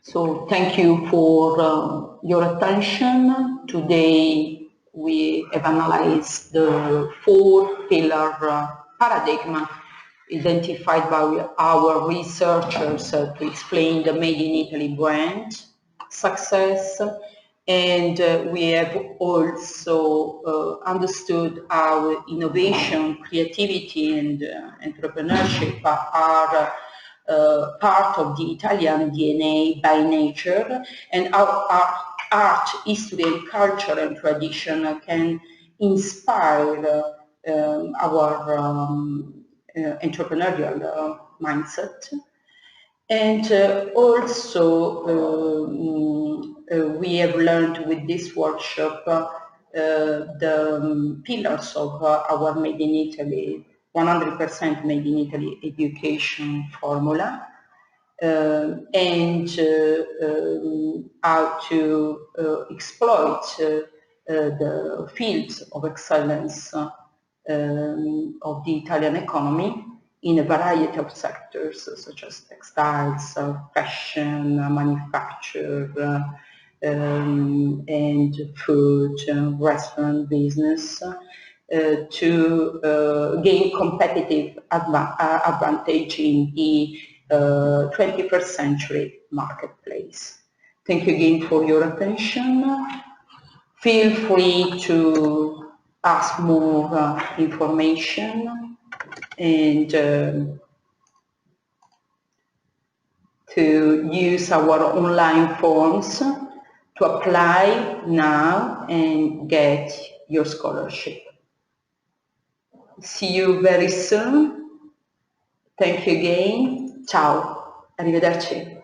So thank you for your attention. Today we have analyzed the 4-pillar paradigm identified by our researchers to explain the Made in Italy brand success, and we have also understood how innovation, creativity, and entrepreneurship are part of the Italian DNA by nature, and how art, history, and culture and tradition can inspire our entrepreneurial mindset. And also we have learned with this workshop the pillars of our Made in Italy, 100% Made in Italy education formula, and how to exploit the fields of excellence of the Italian economy in a variety of sectors such as textiles, fashion, manufacture, and food, restaurant business, to gain competitive advantage in the 21st century marketplace. Thank you again for your attention. Feel free to ask more information and to use our online forms to apply now and get your scholarship. See you very soon. Thank you again. Ciao. Arrivederci.